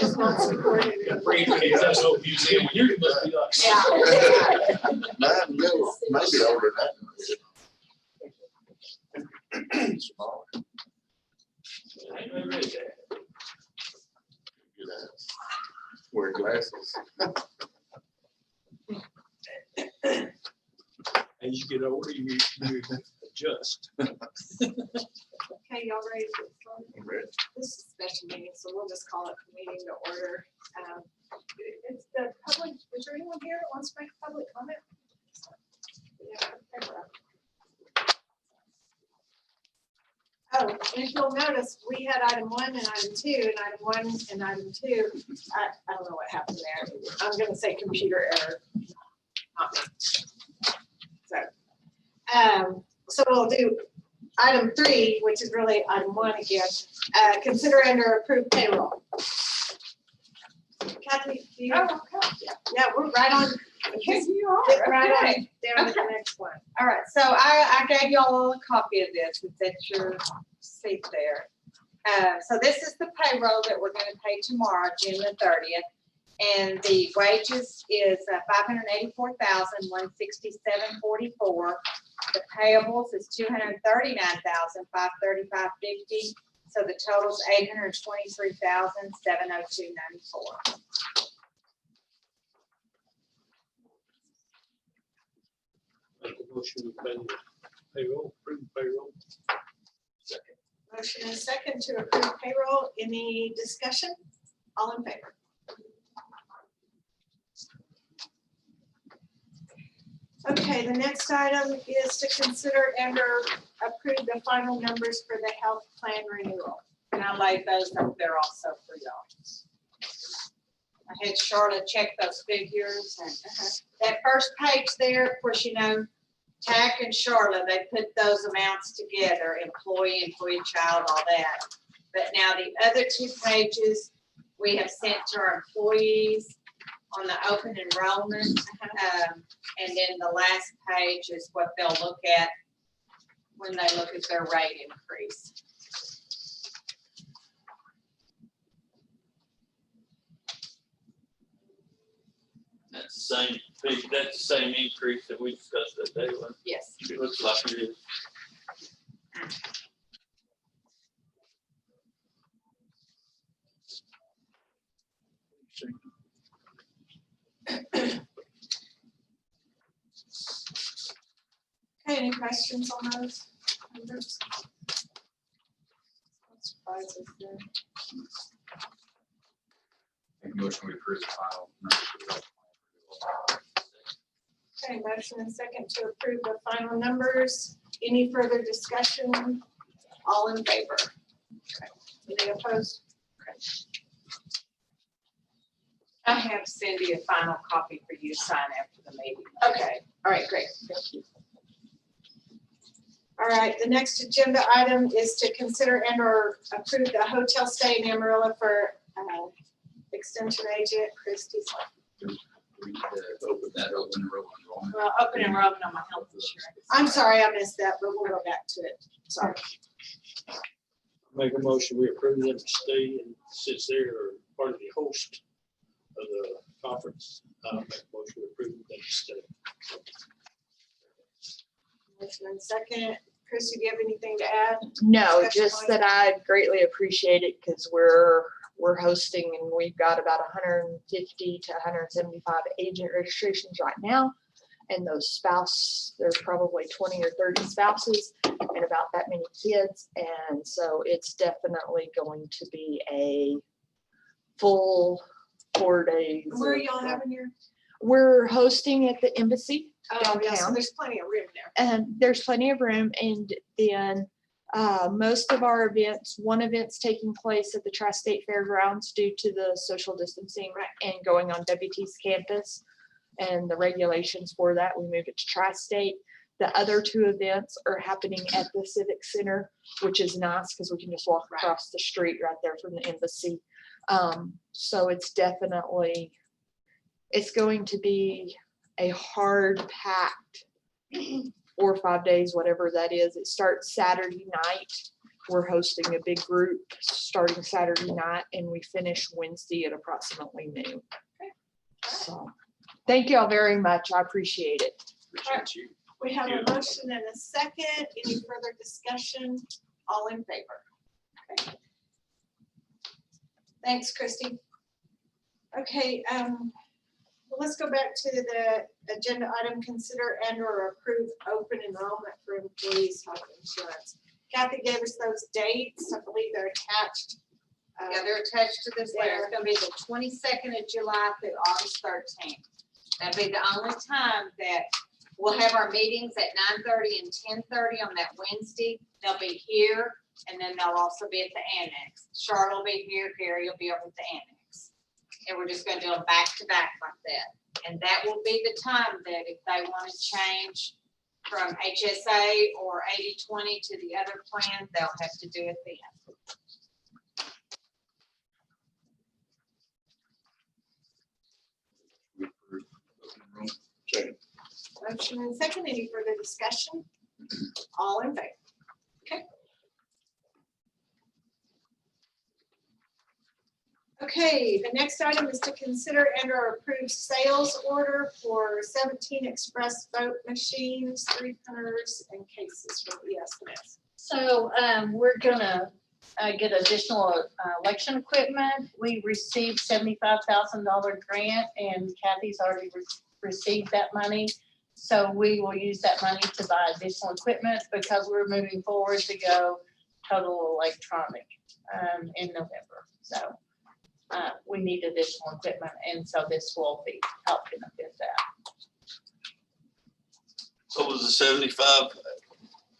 is not supported. That's what museum, you must be like. Yeah. Mine go, maybe older than that. Smaller. You know, wear glasses. As you get older, you adjust. Okay, y'all ready to get started? I'm ready. This is a special meeting, so we'll just call it the meeting to order. It's the public, is there anyone here that wants to make a public comment? Yeah. Oh, and if you'll notice, we had item 1 and item 2, and item 1 and item 2. I don't know what happened there. I'm gonna say computer error. Not me. So we'll do item 3, which is really item 1 again. Consider under approved payroll. Kathy, do you? Oh, okay. Yeah, we're right on. Yes, you Get are. right on Okay. down to the Okay. next one. All right, so I gave you all a copy of this. It's at your seat there. So this is the payroll that we're gonna pay tomorrow, June the 30th. And the wages is $584,167.44. The payables is $239,535.50. So the total's $823,702.94. Make a motion to pay the payroll, approve payroll. Second. Motion and second to approve payroll. Any discussion? All in favor? Okay, the next item is to consider and or approve the final numbers for the health plan renewal. And I laid those up there also for y'all. I had Charlotte check those figures and that first page there, of course, you know, TAC and Charlotte, they put those amounts together, employee, child, all that. But now the other 2 pages, we have sent to our employees on the open enrollment. And then the last page is what they'll look at when they look at their rate increase. That's the same, that's the same increase that we discussed that day, wasn't Yes. it? It looks like it is. Okay, any questions on those numbers? No surprises there. Make a motion, we approve the final numbers for the health plan. Okay, motion and second to approve the final numbers. Any further discussion? All in favor? Okay. Any opposed? I have Cindy a final copy for you to sign after the meeting. Okay, all right, great, thank you. All right, the next agenda item is to consider and or approve the hotel stay in Amarillo for extension agent Christie's. We need to open that open enrollment. Well, open enrollment on my health insurance. I'm sorry I missed that, but we'll go back to it. Sorry. Make a motion, we approve them to stay, and since they're part of the host of the conference, make a motion to approve them to stay. Motion and second. Chris, do you have anything to add? No, Discussion just point? that I greatly appreciate it because we're hosting and we've got about 150 to 175 agent registrations right now. And those there's probably 20 or 30 spouses and about that many kids. And so it's definitely going to be a full 4 days. Where are y'all having your? We're hosting at the embassy. Oh, yeah, so Downtown. there's plenty of room there. And there's plenty of room. And then most of our events, one event's taking place at the Tri-State Fairgrounds due to the social distancing and going on WT's campus and the regulations for that. We moved it to Tri-State. The other 2 events are happening at the Civic Center, which is nice because we can just walk across the street right there from the embassy. So it's definitely, it's going to be a hard packed 4 or 5 days, whatever that is. It starts Saturday night we're hosting a big group starting Saturday night, and we finish Wednesday at approximately noon. So, thank you all very much. I appreciate it. Appreciate you. We have a motion and a second. Any further discussion? All in favor? Okay. Thanks, Christy. Okay, well, let's go back to the agenda item, consider and or approve open enrollment for employees' health insurance. Kathy gave us those dates. I believe they're attached. Yeah, they're attached to this letter. It's gonna be the 22nd of July through August 13th. That'll be the only time that we'll have our meetings at 9:30 and 10:30 on that Wednesday. They'll be here, and then they'll also be at the annex. Charlotte will be here, Gary will be over at the annex. And we're just gonna do them back to back like that. And that will be the time that if they want to change from HSA or 80/20 to the other plan, they'll have to do it then. We approve open enrollment. Second. Motion and second. Any further discussion? All in favor? Okay. Okay, the next item is to consider and or approve sales order for 17 express vote machines, 3 printers, and cases from ESNS. So we're gonna get additional election equipment. We received $75,000 grant, and Kathy's already received that money. So we will use that money to buy additional equipment because we're moving forward to go total electronic in November. So we need additional equipment, and so this will be helping us with that. So was the 75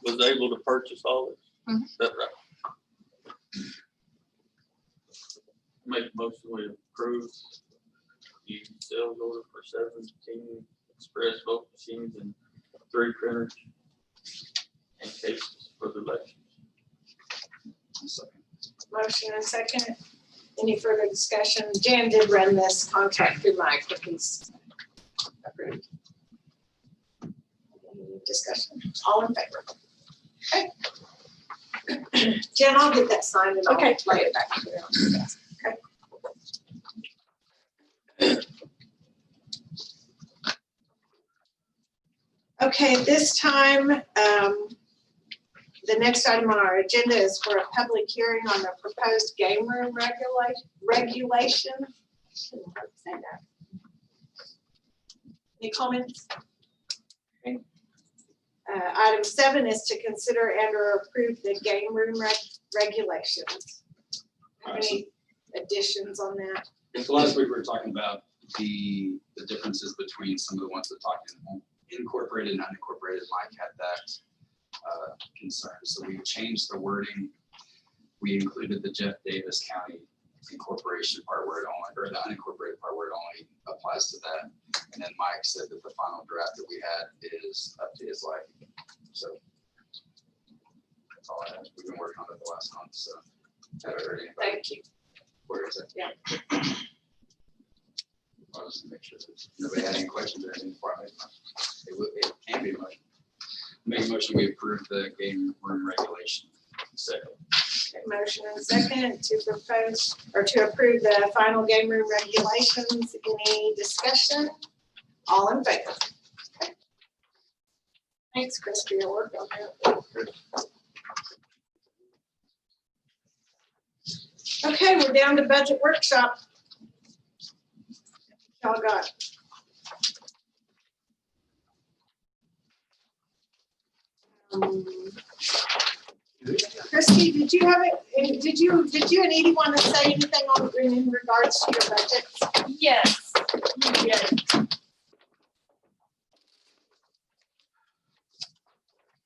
was able to purchase all this? Mhm. Is that right? Make a motion we approve the sales order for 17 express vote machines and 3 printers and cases for the elections. Motion and second. Any further discussion? Jan did run this contract through Mike, but he's approved. Any discussion? All in favor? Okay. Jen, I'll get that signed and I'll Okay. lay it back here on the desk. Okay. Okay, this time, the next item on our agenda is for a public hearing on the proposed game room regulation. Shouldn't have to say that. Any comments? Okay. Item 7 is to consider and or approve the game room regulations. Have any additions on that? So last week we were talking about the differences between some of the ones that talked incorporated and unincorporated. Mike had that concern. So we changed the wording. We included the Jeff Davis County incorporation part where it only, or the unincorporated part where it only applies to that. And then Mike said that the final draft that we had is up to his liking. So that's all I have. We've been working on it the last month, so haven't heard anything. Thank you. Where is it? Yeah. I was to make sure that nobody had any questions or anything before I make my, it can be a motion. Make a motion, we approve the game room regulation. Second. Okay, motion and second to propose or to approve the final game room regulations. Any discussion? All in favor? Okay. Thanks, Chris, for your work on that. Okay, we're down to budget workshop. Y'all got. Christy, did you have it? Did you and Edie want to say anything in regards to your budget? Yes, yes.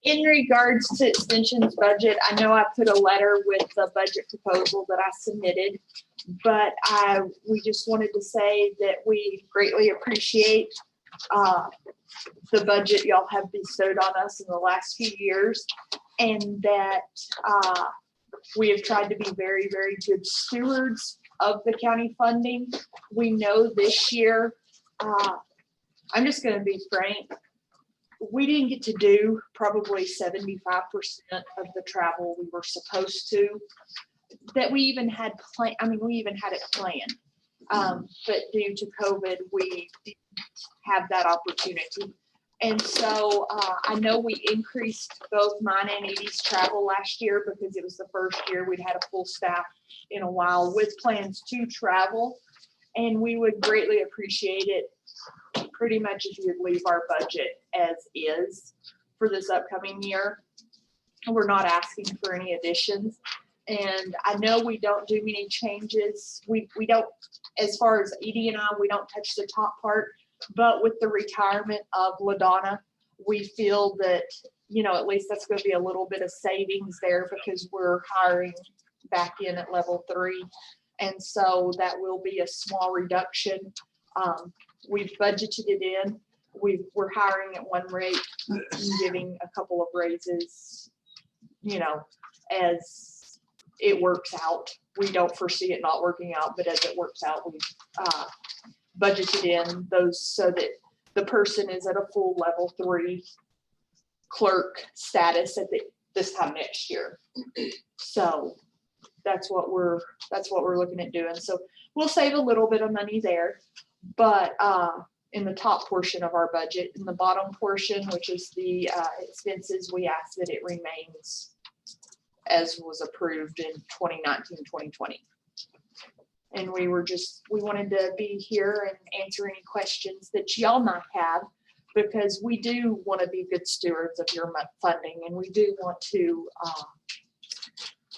In regards to extension's budget, I know I put a letter with the budget proposal that I submitted, but we just wanted to say that we greatly appreciate the budget y'all have bestowed on us in the last few years, and that we have tried to be very, very good stewards of the county funding. We know this year, I'm just gonna be frank, we didn't get to do probably 75% of the travel we were supposed to, that we even had we even had it planned. But due to COVID, we didn't have that opportunity. And so I know we increased both mine and Edie's travel last year because it was the first year we'd had a full staff in a while with plans to travel. And we would greatly appreciate it pretty much if you'd leave our budget as is for this upcoming year. We're not asking for any additions. And I know we don't do many changes. We don't, as far as Edie and I, we don't touch the top part. But with the retirement of LaDonna, we feel that, you know, at least that's going to be a little bit of savings there because we're hiring back in at level 3. And so that will be a small reduction. We've budgeted it in. We're hiring at one rate and giving a couple of raises, you know, as it works out. We don't foresee it not working out, but as it works out, we've budgeted in those so that the person is at a full level 3 clerk status at this time next year. So that's what we're looking at doing. So we'll save a little bit of money there, but in the top portion of our budget, in the bottom portion, which is the expenses, we ask that it remains as was approved in 2019, 2020. And we wanted to be here and answer any questions that y'all might have, because we do want to be good stewards of your funding, and we do want to,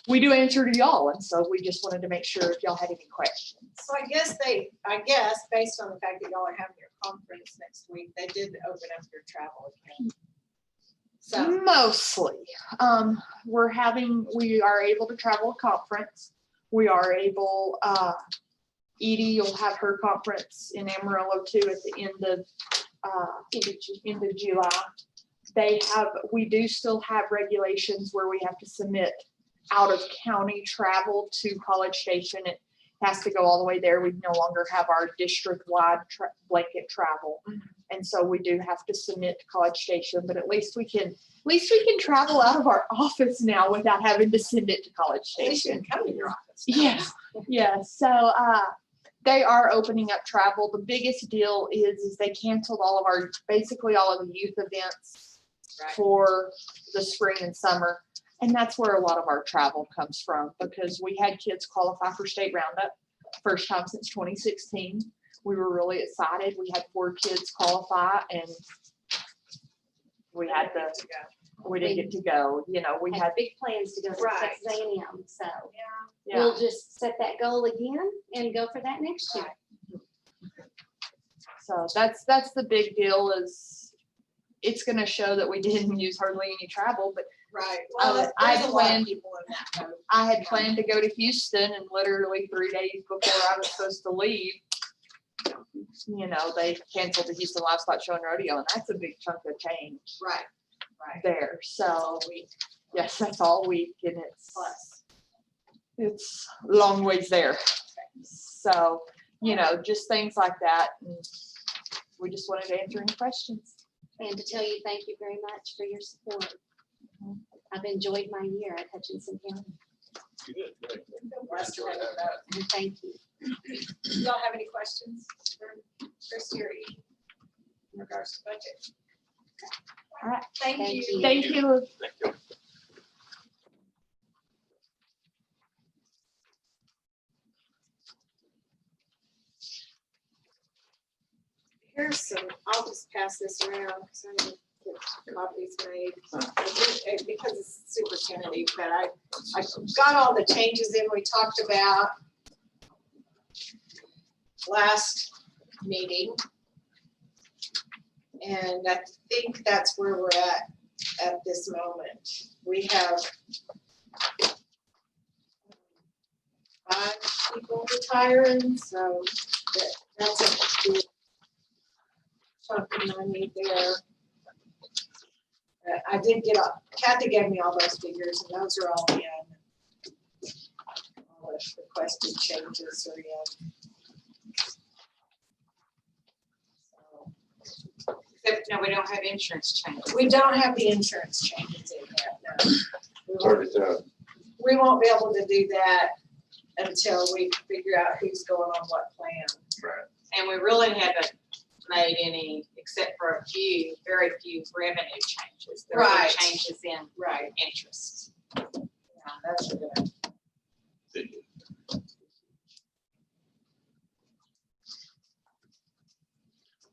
we do answer to y'all. And so we just wanted to make sure if y'all had any questions. So I guess based on the fact that y'all are having your conference next week, they did open up your travel account. So Mostly, we are able to travel a conference. We are able, Edie, you'll have her conference in Amarillo too at the end of July. We do still have regulations where we have to submit out of county travel to College Station. It has to go all the way there. We no longer have our district-wide blanket travel. And so we do have to submit to College Station, but at least we can travel out of our office now without having to send it to College at least you Station. can come to your office. Yeah, yeah. So they are opening up travel. The biggest deal is they canceled basically all of the youth events for the spring and summer. And that's where a lot of our travel comes from, because we had kids qualify for state roundup, first time since 2016. We were really excited. We had 4 kids qualify, and we didn't get to go. You know, we had big plans to go to Right. Texas A&M, so Yeah. we'll just set that goal again and go for that next year. So that's the big deal, is it's going to show that we didn't use hardly any travel. But Right. Well, I there's a lot planned- of people in that boat. I had planned to go to Houston, and literally 3 days before I was supposed to leave, you know, they canceled the Houston Livestock Show and Rodeo, and that's a big chunk of change Right. Right. there. So yes, that's all week, and Plus. it's a long ways there. So, you know, just things like that. And we just wanted to answer any questions. And to tell you, thank you very much for your support. I've enjoyed my year at Hutchinson County, Good. Blessed to have you both. and thank you. Y'all have any questions for Christie or Edie in regards to budget? All right. Thank Thank you. you. Thank you. Thank you. Here's some, I'll just pass this around because I need to get copies made. Because it's super tentative, but I got all the changes in we talked about last meeting. And I think that's where we're at this moment. We have 5 people retiring, so that's a good chunk of money there. I did get Kathy gave me all those figures, and those are all in. All the requested changes are in. So, Except, no, we don't have insurance changes. We don't have the insurance changes in there, no. We won't- 30,000. We won't be able to do that until we figure out who's going on what plan. Right. And we really haven't made any, except for a few, very few revenue changes. There are Right. changes in Right. interest. Yeah, that's good.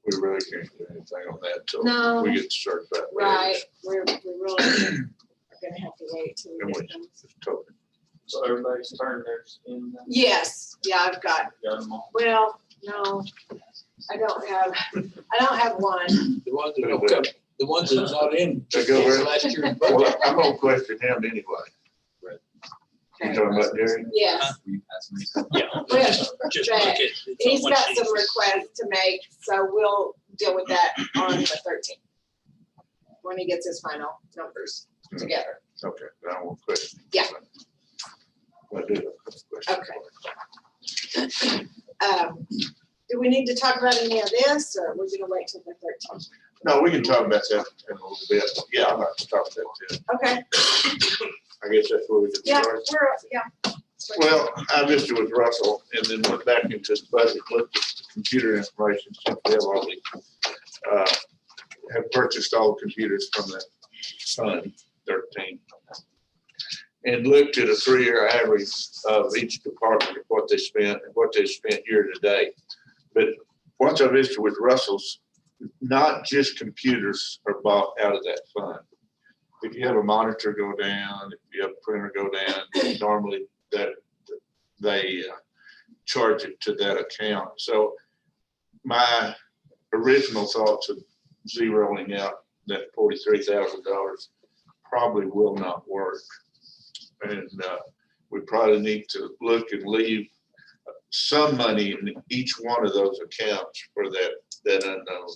We really can't do anything on that till No. we get to certified. Right, we really are gonna have to wait till we And get we them. just told them. So everybody's turned theirs in. Yes, yeah, I've got, Got them all. well, no, I don't have one. The ones that don't come, the ones that's not in. They go where? Last year's Well, budget. I'm gonna question him anyway. You talking about Gary? Yes, We had some. Yeah, Well, just look at. it's on he's one got sheet. some requests to make, so we'll deal with that on the 13th. When he gets his final numbers together. Okay, then I won't question. Yeah. I do have a question. Okay. Do we need to talk about any of this, or we're gonna wait till the 13th? No, we can talk about that in a little bit. Yeah, I'd like to talk about that too. Okay, I guess that's where we can yeah, start. yeah. Well, I visited with Russell and then went back into the budget, looked at the computer information, since we have all the, have purchased all the computers from the Fund 13. And looked at a 3-year average of each department, of what they spent and what they spent year to date. But once I visited with Russell's, not just computers are bought out of that fund. If you have a monitor go down, if you have a printer go down, normally that they charge it to that account. So my original thoughts of zeroing out that $43,000 probably will not work. And we probably need to look and leave some money in each one of those accounts for that unknown.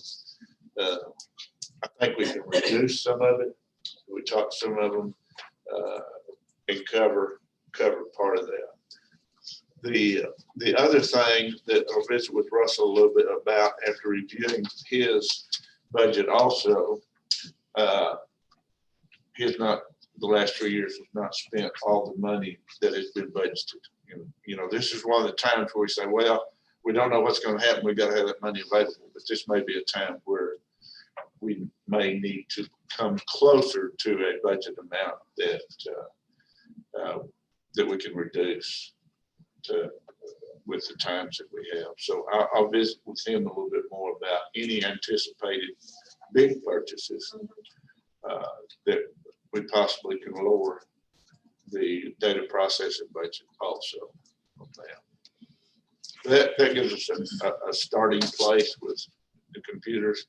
I think we can reduce some of it. We talked some of them and cover part of that. The other thing that I'll visit with Russell a little bit about after reviewing his budget also, the last 3 years has not spent all the money that has been budgeted. You know, this is one of the times where we say, well, we don't know what's going to happen. We got to have that money available, but this may be a time where we may need to come closer to a budget amount that we can reduce with the times that we have. So I'll visit with him a little bit more about any anticipated big purchases that we possibly can lower the data processing budget also on that. That gives us a starting place with the computers.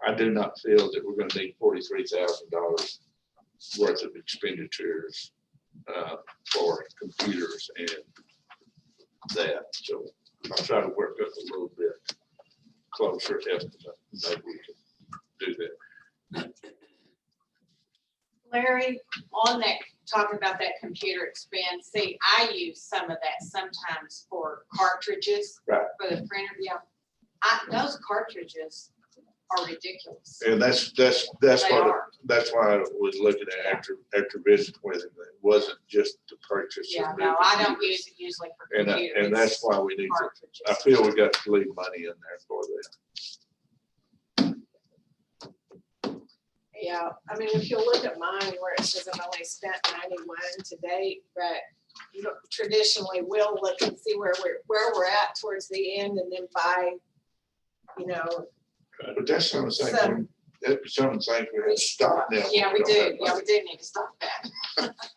I do not feel that we're going to need $43,000 worth of expenditures for computers and that. So I'll try to work up a little bit closer estimate. Maybe we can do that. Larry, on that, talking about that computer expense, see, I use some of that sometimes for cartridges. Right. For the printer, yeah. Those cartridges are ridiculous. And that's They what, are. that's why I was looking at after visiting with him. It wasn't just to purchase. Yeah, of no, new I don't computers. use it usually for And computer. and that's it's why we need to, cartridges. I feel we got to leave money in there for that. Yeah, I mean, if you look at mine where it says I've only spent 91 to date, but you know, traditionally we'll look and see where we're at towards the end and then buy, you know, But that's some of the Some- things, that's some of the things we have to stop now. Yeah, we don't do. have Yeah, money. we do need to stop that.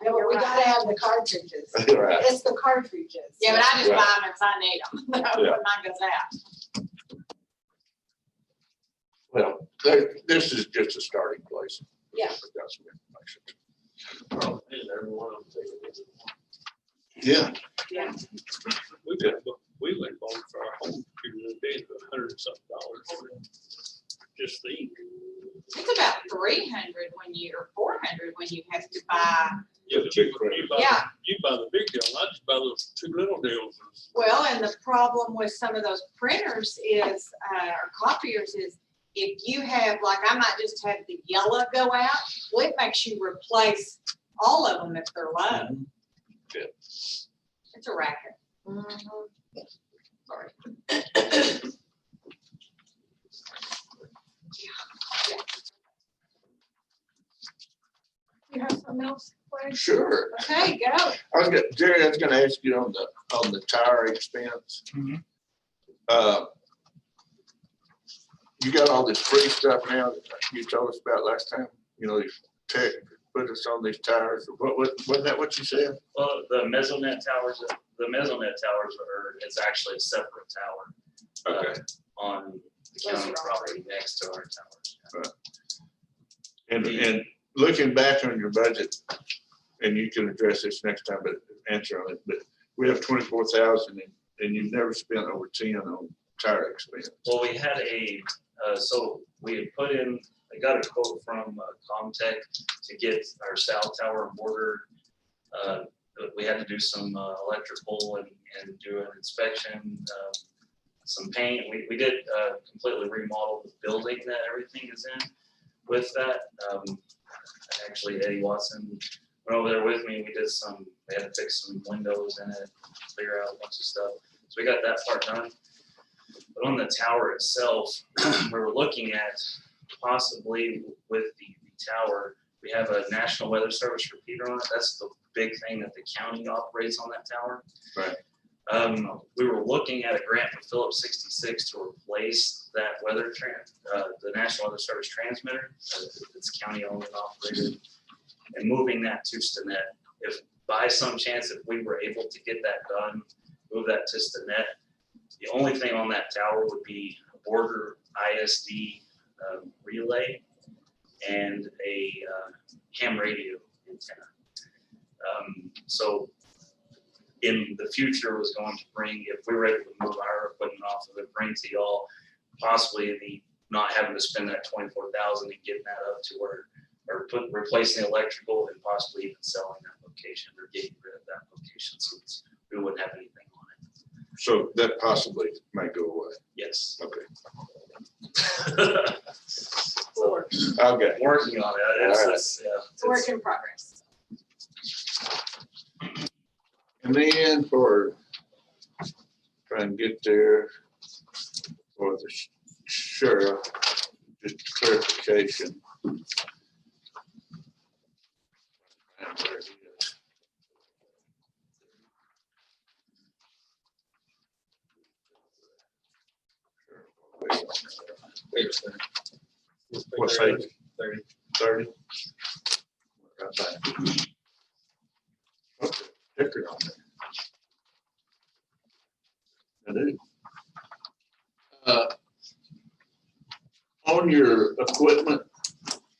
you know, we gotta have the cartridges. Right. It's the cartridges. Yeah, but I just Right. buy them if I need them. When Yeah. mine goes out. Well, this is just a starting place. Yeah. We've got some information. Oh, and everyone will take it. Yeah, We went bought for our home computer the other day, $100 and something. Just the ink. It's about 300 when you, or 400 when you have to buy. Yeah, but you buy, Yeah. you buy the big deal. I just buy those 2 little deals. Well, and the problem with some of those printers is, or copiers is, if you have, like, I might just have the yellow go out, well, it makes you replace all of them if they're low. Yeah. It's a racket. Sorry. You have something else? Clay? Sure. Okay, go. Jerry, I was gonna ask you on the tire expense. You got all this free stuff now that you told us about last time, you know, these tech put us on these tires. Wasn't that what you said? Well, the Mesonet towers are, it's actually a separate tower. Okay. On the county property next to our towers. And looking back on your budget, and you can address this next time, but answer on it, but we have 24,000 and you've never spent over 10 on tire expense. Well, we had so we had put in, I got a quote from Comtech to get our south tower border. We had to do some electrical and do an inspection, some paint. We did completely remodel the building that everything is in with that. Actually, Eddie Watson went over there with me. We had to fix some windows in it, figure out a bunch of stuff. So we got that part done. But on the tower itself, we were looking at possibly with the tower, we have a National Weather Service repeater on it. That's the big thing that the county operates on that tower. Right. We were looking at a grant from Phillips 66 to replace that the National Weather Service transmitter. It's county owned and operated, and moving that to Stinnett. If by some chance, if we were able to get that done, move that to Stinnett, the only thing on that tower would be a border ISD relay and a ham radio antenna. So in the future was going to bring, if we were able to move our equipment off of it, bring to y'all possibly the not having to spend that 24,000 and getting that up to where, or replacing the electrical and possibly even selling that location or getting rid of that location, so we wouldn't have anything on it. So that possibly might go away. Yes. Okay. Or Okay. Working on it. it's a work in progress. And then for trying to get there for the sheriff, just clarification. What page? 30. Right back. Okay, sticker on there. I do. On your equipment,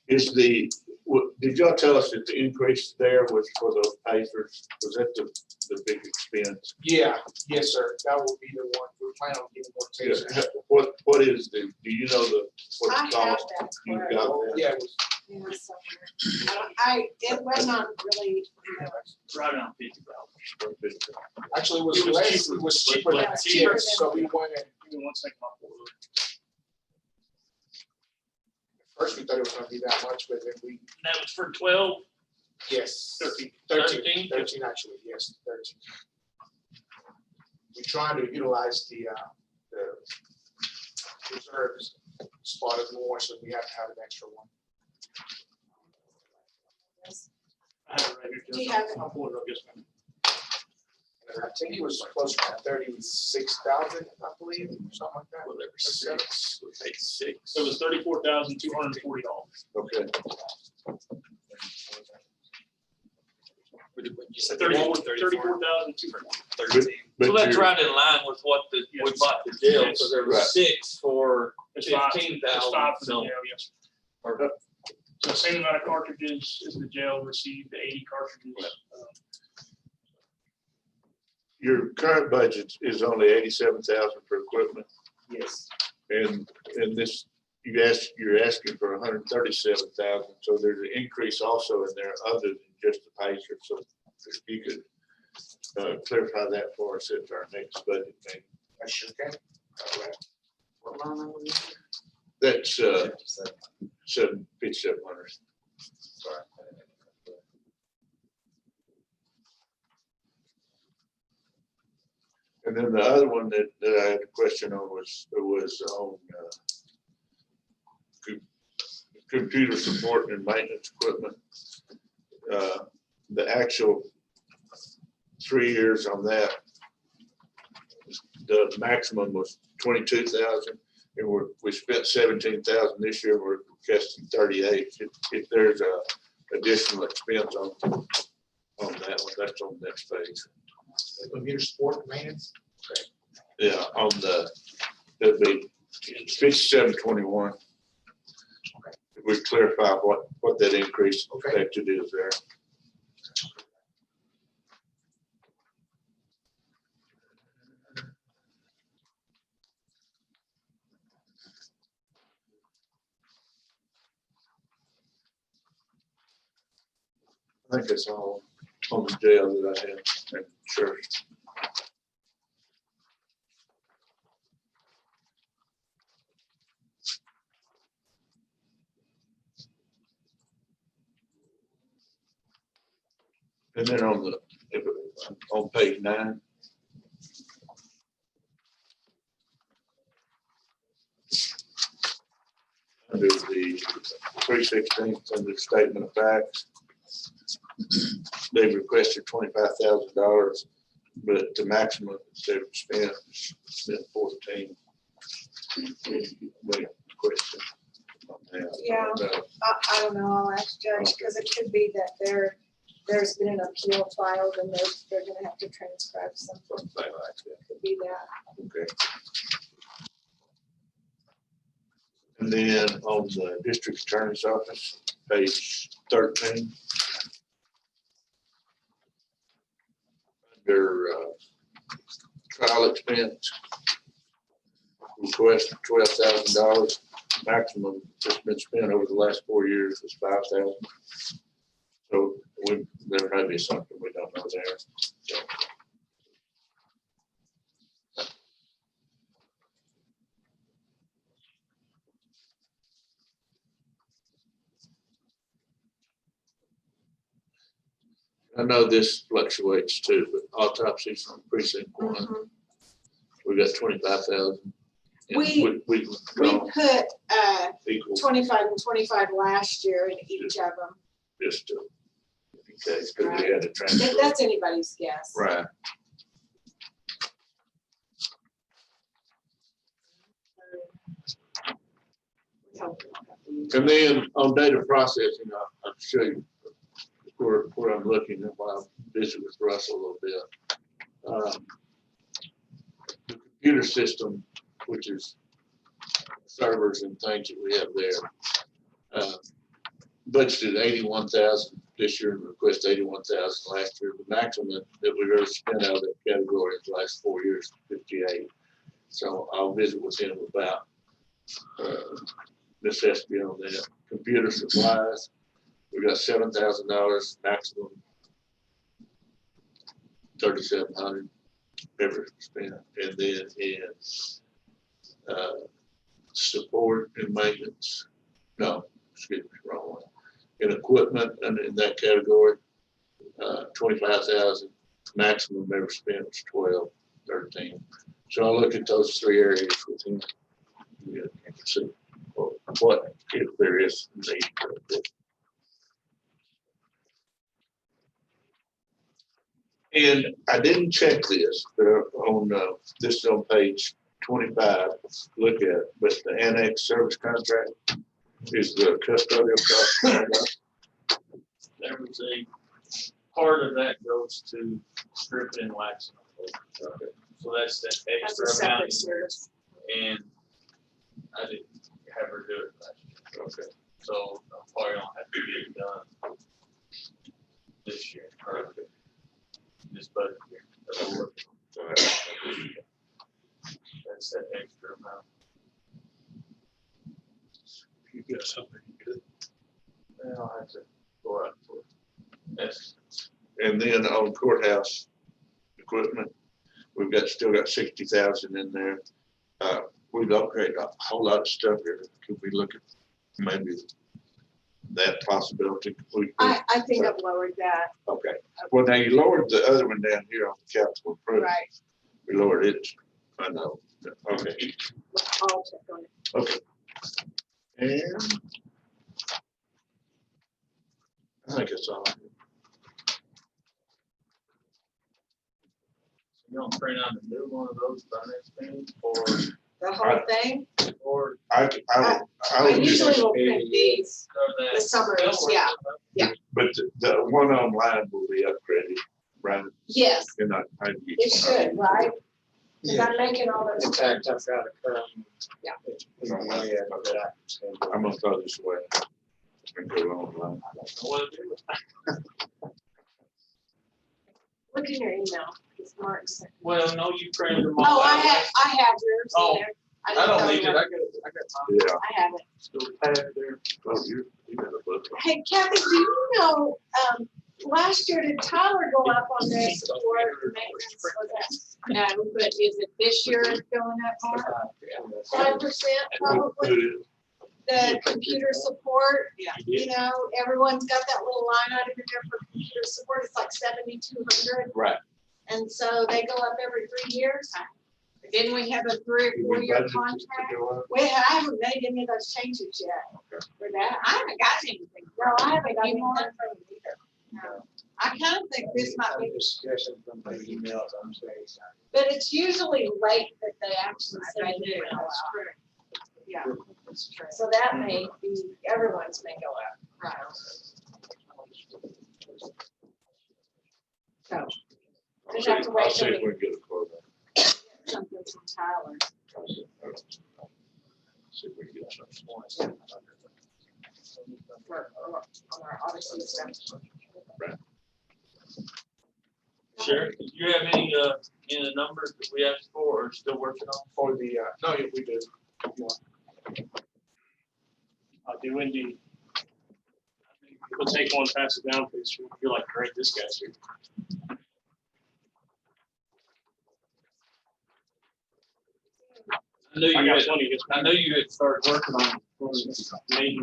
did y'all tell us that the increase there was for those pacers? Was that the big expense? Yeah, yes, sir. That will be the one. We're planning on getting more tasers. What is do you know what I the have cost? that. You Clay. got that? Yeah, it was, Yeah, somewhere. It was not really, Right around $50. actually, it was It was less, cheaper. it was cheaper than Yeah, cheaper tips, so we than- went and Give me 1 second, I'll pull it up. first we thought it was gonna be that much, but then we, That was for 12, yes. 13. 13 actually, yes, 13. We're trying to utilize the reserves spotted more, so we have to have an extra one. I have it right here. Do you have it? I'll pull it up, yes, ma'am. And I think it was closer to 36,000, I believe, something like that. Well, there were 6. We paid 6. So it was $34,240. Okay. You said 34,200. But So that's you're- right in line with what we Yes. bought the jail, because there Right. was 6 for It's 5 for 15,000. the So jail, yes. So same amount of cartridges as the jail received, the 80 cartridges. Your current budget is only 87,000 for equipment, Yes. and this, you're asking for 137,000, so there's an increase also in there other than just the pacer, so if you could clarify that for us at our next budget meeting. I sure can. All right. That's, 5700. Sorry. And then the other one that I had a question on was on computer support and maintenance equipment. The actual 3 years on that, the maximum was 22,000, and we spent 17,000 this year. We're requesting 38. If there's a additional expense on that one, that's on the next page. Computer support and maintenance. Yeah, on that'd be 5721. We clarify what that increase effective is there. I think it's all on the jail that I have, and church. And then on page 9. Under the 316, under statement of facts, they requested $25,000, but the maximum they've spent 14. Wait, question on that. Yeah. I don't know, I'll ask Judge, because it could be that there's been an appeal filed and they're gonna have to transcribe something. Something like that. Could be that. Okay. And then on the district attorney's office, page 13. Under trial expense, request $12,000. Maximum that's been spent over the last 4 years is $5,000. So there may be something we don't know there. So. I know this fluctuates too, but autopsies on precinct 1, we got 25,000. We we put equal 25 and 25 last year in each of them. just to, in case, because we had to transfer. If that's anybody's guess. Right. And then on data processing, I'll show you where I'm looking at while I visit with Russell a little bit. The computer system, which is servers and things that we have there, budgeted 81,000 this year and requested 81,000 last year. The maximum that we've ever spent out of that category in the last 4 years, 58. So I'll visit with him about necessity on that. Computer supplies, we got $7,000 maximum, 3,700 ever spent, and then in support and maintenance, no, excuse me, wrong one. In equipment and in that category, 25,000 maximum ever spent was 12, 13. So I'll look at those 3 areas with him. Yeah, and see what if there is need for it. And I didn't check this, but on this is on page 25. Look at it, but the annex service contract is the custodial cost. There was a part of that goes to stripping and waxing. Okay. So that's that That's a extra amount. separate service. And I didn't have her do it last year. Okay. So I probably don't have to get it done this year, or this budget year. That'll work. That's that extra amount. You got something good. And I'll have to go out for it. Yes. And then on courthouse equipment, we've still got 60,000 in there. we've upgraded a whole lot of stuff here. Could we look at maybe that possibility? I think I've lowered that. Okay, well, now you lowered the other one down here on the capital improvement. Right. We lowered it, I know, okay, I'll check on it. okay. And I think it's all. You don't print out a new one of those by next meeting, or, The whole thing, or. I I would usually just, will print these, or the that- summaries, yeah. but the one online will be upgraded, right? Yes, You're not, I. it should, right? Cause I'm making all In those. fact, I've got a current. Yeah. I'm gonna throw this away. And go online. What to do? Look in your email, it's Mark sent. Well, no, you printed them all. Oh, out. I have yours Oh, in there. I didn't don't know need it, you I had- got it, I got mine. Yeah, I have it. Still padded there. oh, you got a book. Hey Kathy, do you know, last year did Tyler go up on their support and maintenance for that? No, but is it this year it's going up more? 5% probably, the computer support, you know, everyone's got that little line item in there for computer support, it's like 7,200. Right. And so they go up every 3 years. Didn't we have a 3 or 4 year contract? I haven't made any of those changes yet for that. I haven't got anything. No, I haven't got You anything want? from them either. No. I kind of think this might be, Discussion from the emails, I'm saying. But it's usually late that they actually send I an do, email that's out. true. Yeah, That's true. so that may be, everyone's may go up. Right. So, I'll Just see have to wait I'll see till if we can get a quote. something from Tyler. See if we can get something. For, on our Odyssey stuff. Sheriff, do you have any of the numbers that we asked for or still working on? For the, no, yeah, we do. I do indeed. We'll take one, pass it down, please. You're like, great, this guy's here. I knew I you got had, 20. I knew you had started working on maybe.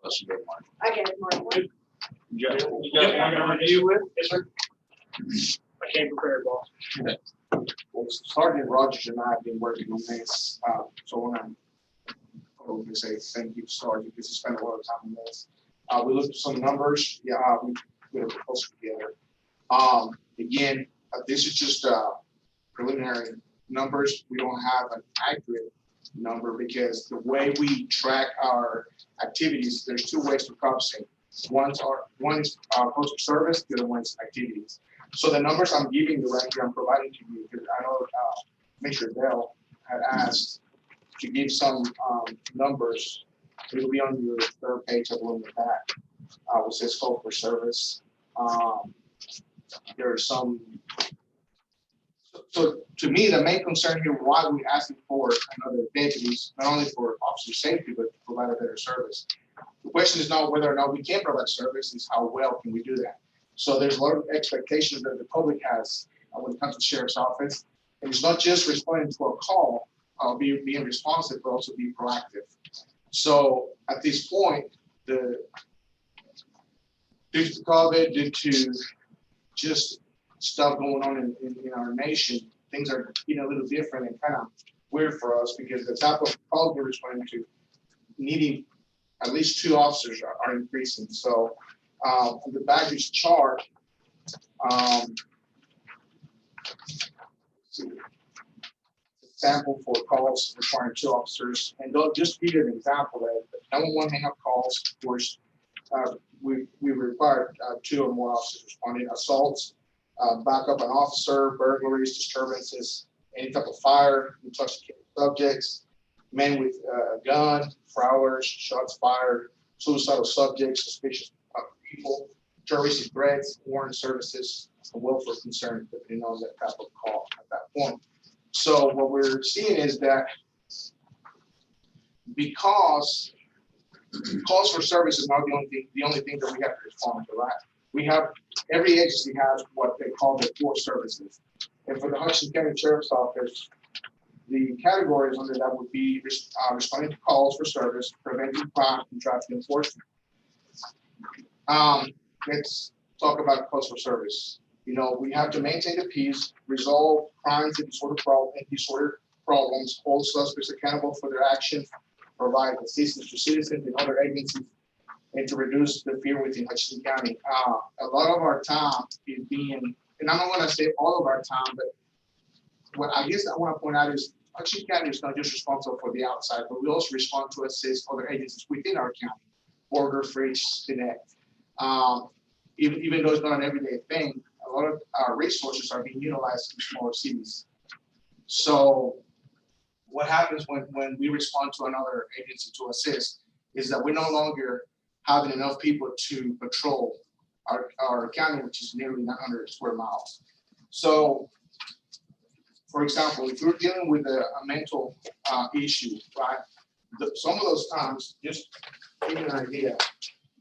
That's a good one. I get it, Mark. You got one to review with? Yes, sir. I came prepared, boss. Well, Sergeant Rogers and I have been working on this, so when I'm going to say thank you, Sergeant, because he spent a lot of time on this. We looked at some numbers, we put a proposal together. Again, this is just preliminary numbers. We don't have an accurate number because the way we track our activities, there's 2 ways to compensate. One is postal service, the other one is activities. So the numbers I'm giving you right here, I'm providing to you, because I know Commissioner Bell had asked to give some numbers. It'll be on your 3rd page of the back. It says scope for service. There are some. So to me, the main concern here, why we asking for another deputies, not only for officer safety, but to provide a better service. The question is not whether or not we can provide service, is how well can we do that. So there's a lot of expectations that the public has when it comes to the sheriff's office. And it's not just responding to a call, being responsive, but also being proactive. So at this point, due to COVID, due to just stuff going on in our nation, things are getting a little different and kind of weird for us because the type of calls we're responding to, needing at least 2 officers are increasing. So the baggage chart, sample for calls requiring 2 officers, and they'll just give you an example that 911 hang-up calls, of course, we required 2 or more officers responding. Assaults, back up an officer, burglaries, disturbances, any type of fire, intoxicated subjects, men with a gun, prowlers, shots fired, suicidal subjects, suspicious people, terrorist threats, warrant services, and welfare concerns, depending on that type of call at that point. So what we're seeing is that because calls for service is not the only thing that we have to respond to, right? We have, every agency has what they call their core services. And for the Hudson County Sheriff's Office, the categories under that would be responding to calls for service, preventing crime, and traffic enforcement. Let's talk about calls for service. You know, we have to maintain the peace, resolve crimes and disorder problems, hold suspects accountable for their actions, provide assistance to citizens and other agencies, and to reduce the fear within Hutchinson County. A lot of our time is being, and I'm not gonna say all of our time, but what I guess I wanna point out is Hutchinson County is not just responsible for the outside, but we also respond to assist other agencies within our county, Border, Fridge, Connect. Even though it's not an everyday thing, a lot of our resources are being utilized in smaller cities. So what happens when we respond to another agency to assist is that we're no longer having enough people to patrol our county, which is nearly 900 square miles. So, for example, if you're dealing with a mental issue, right? Some of those times, just give you an idea,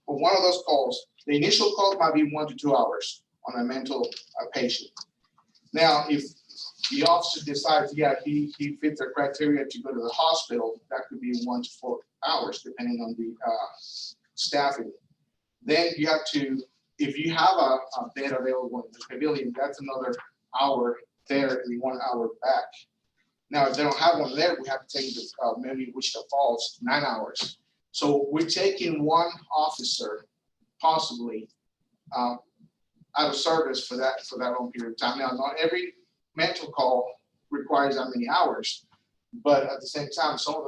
for one of those calls, the initial call might be 1 to 2 hours on a mental patient. Now, if the officer decides, yeah, he fits the criteria to go to the hospital, that could be 1 to 4 hours, depending on the staffing. Then you have to, if you have a bed available in the pavilion, that's another hour there and 1 hour back. Now, if they don't have one there, we have to take the maybe Wichita Falls, 9 hours. So we're taking one officer possibly out of service for that long period of time. Now, not every mental call requires that many hours, but at the same time, some of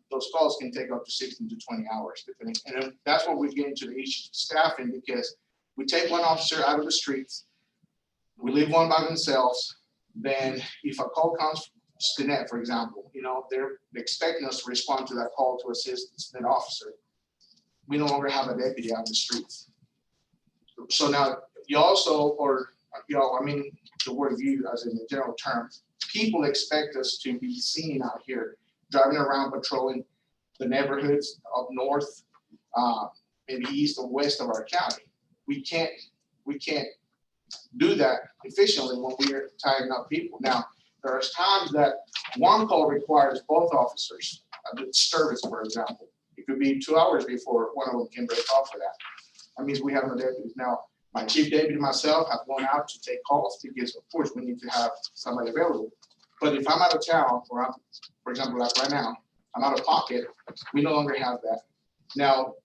those calls can take up to 16 to 20 hours, depending. And that's what we get into the issue of staffing, because we take one officer out of the streets, we leave one by themselves. Then if a call comes to net, for example, you know, they're expecting us to respond to that call to assist that officer. We no longer have a deputy out in the streets. So now you also, or, you know, I mean, the word view as in the general term, people expect us to be seen out here, driving around, patrolling the neighborhoods up north, maybe east or west of our county. We can't do that efficiently when we're tying up people. Now, there are times that one call requires both officers, a disturbance, for example. It could be 2 hours before one of them can break off for that. That means we have no deputies. Now, my chief deputy and myself have gone out to take calls because, of course, we need to have somebody available. But if I'm out of town, or I'm, for example, like right now, I'm out of pocket, we no longer have that. Now,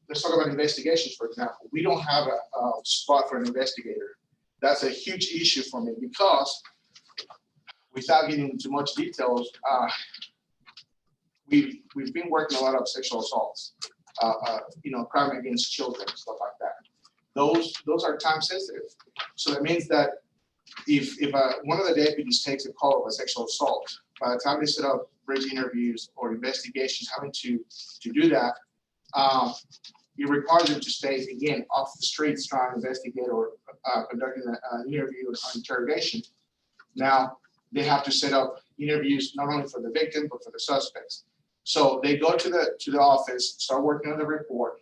let's talk about investigations, for example. We don't have a spot for an investigator. That's a huge issue for me because, without getting into much details, we've been working a lot of sexual assaults, you know, crime against children, stuff like that. Those are time sensitive. So that means that if one of the deputies takes a call of a sexual assault, by the time they set up bridge interviews or investigations, having to do that, it requires them to stay, again, off the streets trying to investigate or conducting an interview or interrogation. Now, they have to set up interviews not only for the victim, but for the suspects. So they go to the office, start working on the report.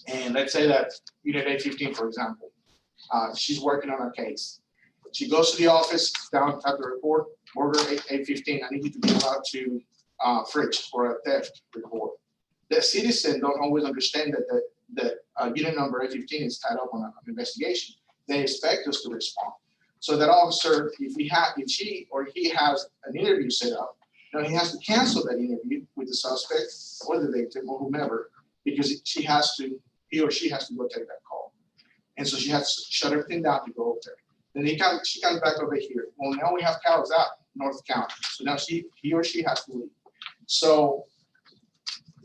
And let's say that unit 815, for example, she's working on a case. She goes to the office, down at the report, order 815, I need you to be allowed to fridge for a theft report. The citizen don't always understand that unit number 815 is tied up on an investigation. They expect us to respond. So that officer, if she or he has an interview set up, now he has to cancel that interview with the suspect or the victim or whomever, because he or she has to go take that call. And so she has to shut everything down to go over there. Then she comes back over here. Well, now we have cows out North County. So now he or she has to leave. So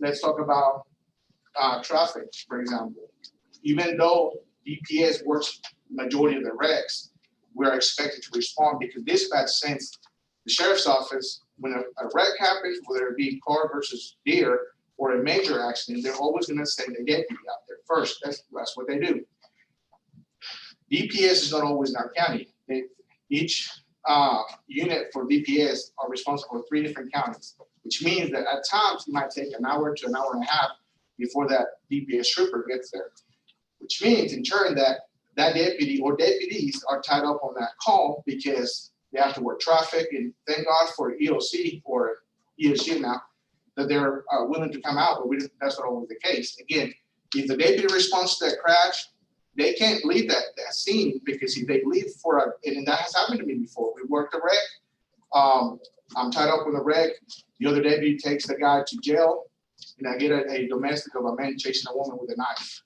let's talk about traffic, for example. Even though DPS works majority of the wrecks, we're expected to respond because dispatch sends the sheriff's office when a wreck happens, whether it be car versus deer or a major accident, they're always going to send a deputy out there first. That's what they do. DPS is not always in our county. Each unit for DPS are responsible for 3 different counties, which means that at times it might take an hour to an hour and a half before that DPS trooper gets there, which means in turn that deputy or deputies are tied up on that call because They have to work traffic, and thank God for EOC or ESG now, that they're willing to come out, but that's not always the case. Again, if the deputy responds to that crash, they can't leave that scene, because if they leave and that has happened to me before. We worked a wreck. I'm tied up with a wreck. The other deputy takes the guy to jail, and I get a domestic of a man chasing a woman with a knife.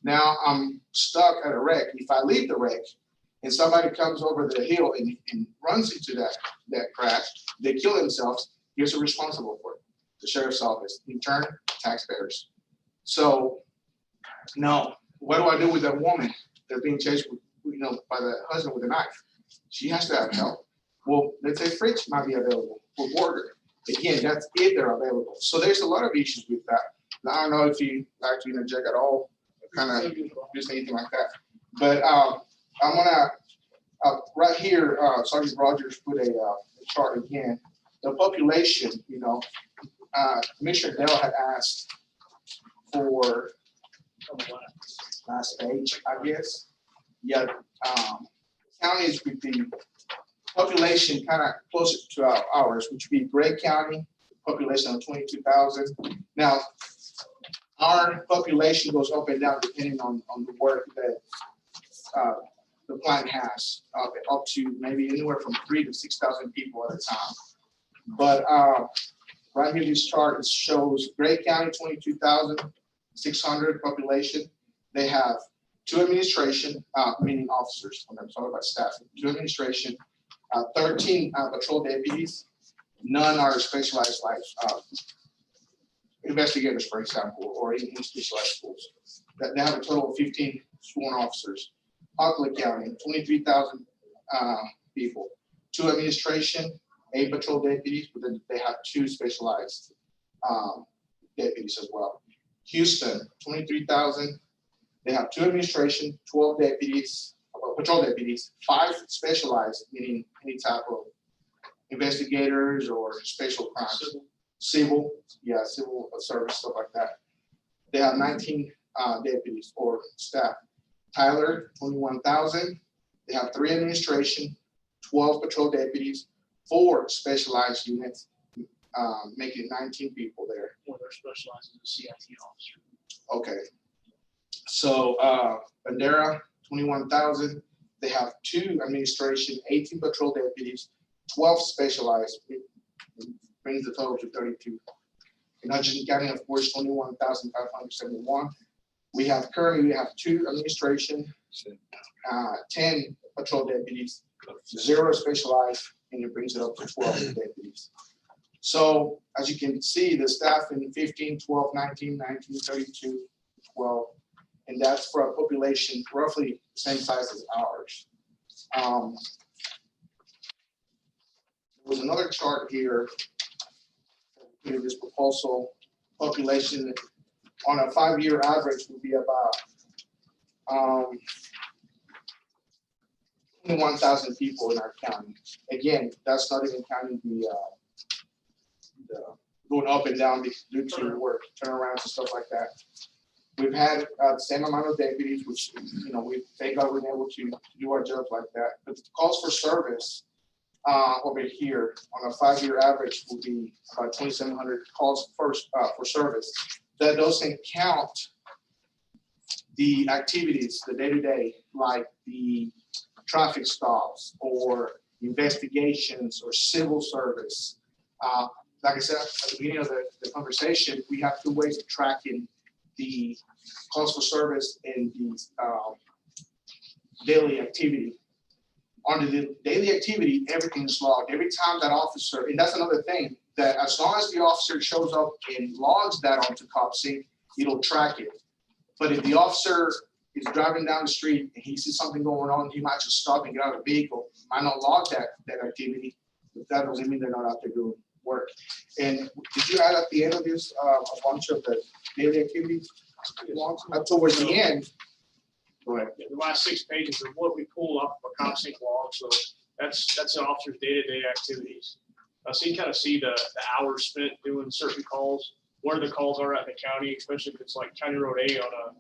Now I'm stuck at a wreck. If I leave the wreck and somebody comes over the hill and runs into that crash, they kill themselves, here's who's responsible for it: the sheriff's office, in turn, taxpayers. So, no, what do I do with that woman that's being chased by the husband with a knife? She has to have help. Well, let's say Fritz might be available for border. Again, that's if they're available. So there's a lot of issues with that. I don't know if you like to interject at all, kind of just anything like that. But I'm gonna right here. Sergeant Rogers put a chart again. The population, Commissioner Dell had asked for last page, I guess. Yeah, counties with the population kind of closer to ours, which would be Gray County, population of 22,000. Now, our population goes up and down depending on the work that the plant has, up to maybe anywhere from 3,000 to 6,000 people at a time. But right here, this chart shows Gray County, 22,600 population. They have 2 administration, meaning officers. I'm talking about staff. 2 administration, 13 patrol deputies. None are specialized like investigators, for example, or in specialized schools. They have a total of 15 sworn officers. Ocala County, 23,000 people. 2 administration, 8 patrol deputies, but then they have 2 specialized deputies as well. Houston, 23,000. They have 2 administration, 12 deputies, patrol deputies, 5 specialized, meaning any type of investigators or special crimes. Civil service, stuff like that. They have 19 deputies or staff. Tyler, 21,000. They have 3 administration, 12 patrol deputies, 4 specialized units, making 19 people there. Well, they're specialized in the CIT officer. Okay. So Bandera, 21,000. They have 2 administration, 18 patrol deputies, 12 specialized. It brings the total to 32. In Hutchinson County, of course, 21,571. We have 2 administration, 10 patrol deputies, 0 specialized, and it brings it up to 12 deputies. So as you can see, the staff in 15, 12, 19, 19, 32, 12, and that's for a population roughly the same size as ours. There was another chart here in this proposal. Population on a 5-year average would be about 21,000 people in our county. Again, that's not even counting the going up and down due to work, turnarounds and stuff like that. We've had the same amount of deputies, which, we thank God we've been able to do our jobs like that. But the calls for service over here on a 5-year average will be about 2,700 calls for service. That doesn't count the activities, the day-to-day, like the traffic stops or investigations or civil service. Like I said at the beginning of the conversation, we have 2 ways of tracking the calls for service and the daily activity. On the daily activity, everything is logged. Every time that officer, and that's another thing, that as long as the officer shows up and logs that onto CopSync, it'll track it. But if the officer is driving down the street and he sees something going on, he might just stop and get out of the vehicle, might not log that activity, but that doesn't mean they're not out there doing work. And did you add at the end of this a bunch of the daily activities? Towards the end. Go ahead. The last 6 pages are what we pull up a CopSync log. So that's an officer's day-to-day activities. So you kind of see the hours spent doing certain calls, where the calls are at the county, especially if it's like County Road A on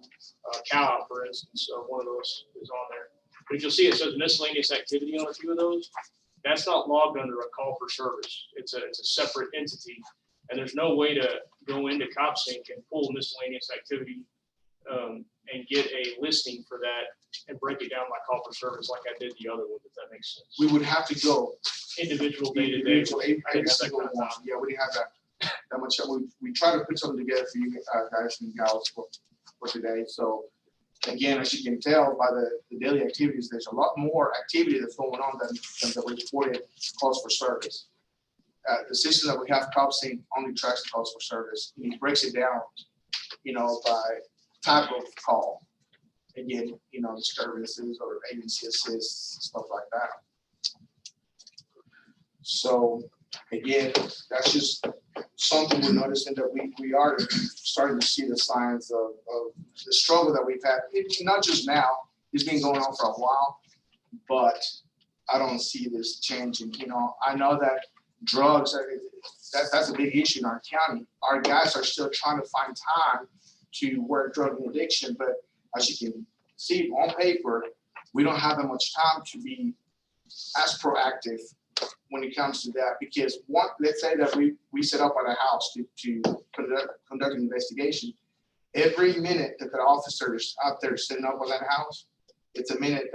a cow, for instance. So one of those is on there. But you'll see it says miscellaneous activity on a few of those. that's not logged under a call for service. It's a separate entity. And there's no way to go into CopSync and pull miscellaneous activity and get a listing for that and break it down by call for service like I did the other one, if that makes sense. We would have to go Individual day to day. individual, every single one. Yeah, we didn't have that much. We try to put something together for you guys and gals for today. So again, as you can tell by the daily activities, there's a lot more activity that's going on than the reported calls for service. The system that we have, CopSync, only tracks the calls for service. It breaks it down, by type of call. Again, disturbances or agency assists, stuff like that. So again, that's just something we're noticing that we are starting to see the signs of the struggle that we've had. Not just now, it's been going on for a while, but I don't see this changing. I know that drugs, that's a big issue in our county. Our guys are still trying to find time to work drug addiction, but as you can see on paper, we don't have that much time to be as proactive when it comes to that, because let's say that we set up at a house to conduct an investigation. Every minute that the officer is out there setting up on that house, it's a minute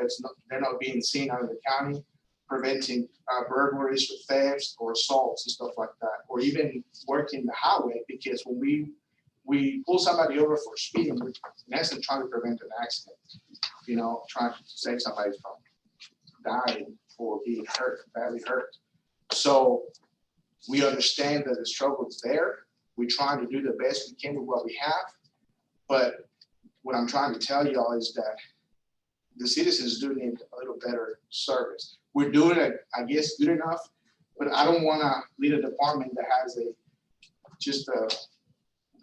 they're not being seen out of the county, preventing burglaries or thefts or assaults and stuff like that, or even working the highway, because when we pull somebody over for speeding, we're in essence trying to prevent an accident, trying to save somebody from dying or being badly hurt. So we understand that the struggle is there. We're trying to do the best we can with what we have. But what I'm trying to tell y'all is that the citizens do need a little better service. We're doing it, I guess, good enough, but I don't want to lead a department that has just a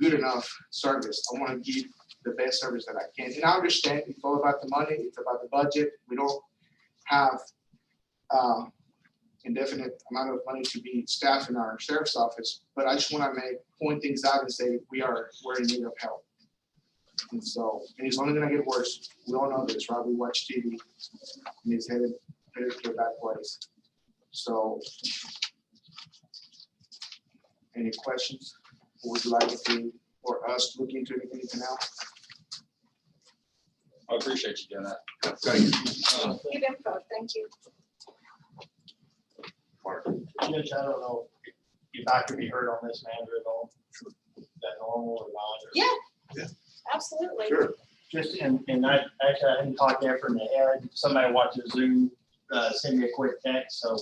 good enough service. I want to give the best service that I can. And I understand it's all about the money, it's about the budget. We don't have indefinite amount of money to be staffed in our sheriff's office, but I just want to point things out and say we're in need of help. And it's only going to get worse. We all know this, right? We watch TV and it's headed to a bad place. So any questions? Would you like for us to look into anything else? I appreciate you doing that. Thank you. Good info, thank you. Judge, I don't know if I could be heard on this matter at all. Is that normal or not? or- Yeah. Absolutely. Sure. Just, and I didn't talk after in the head. Somebody watches Zoom, send me a quick text, so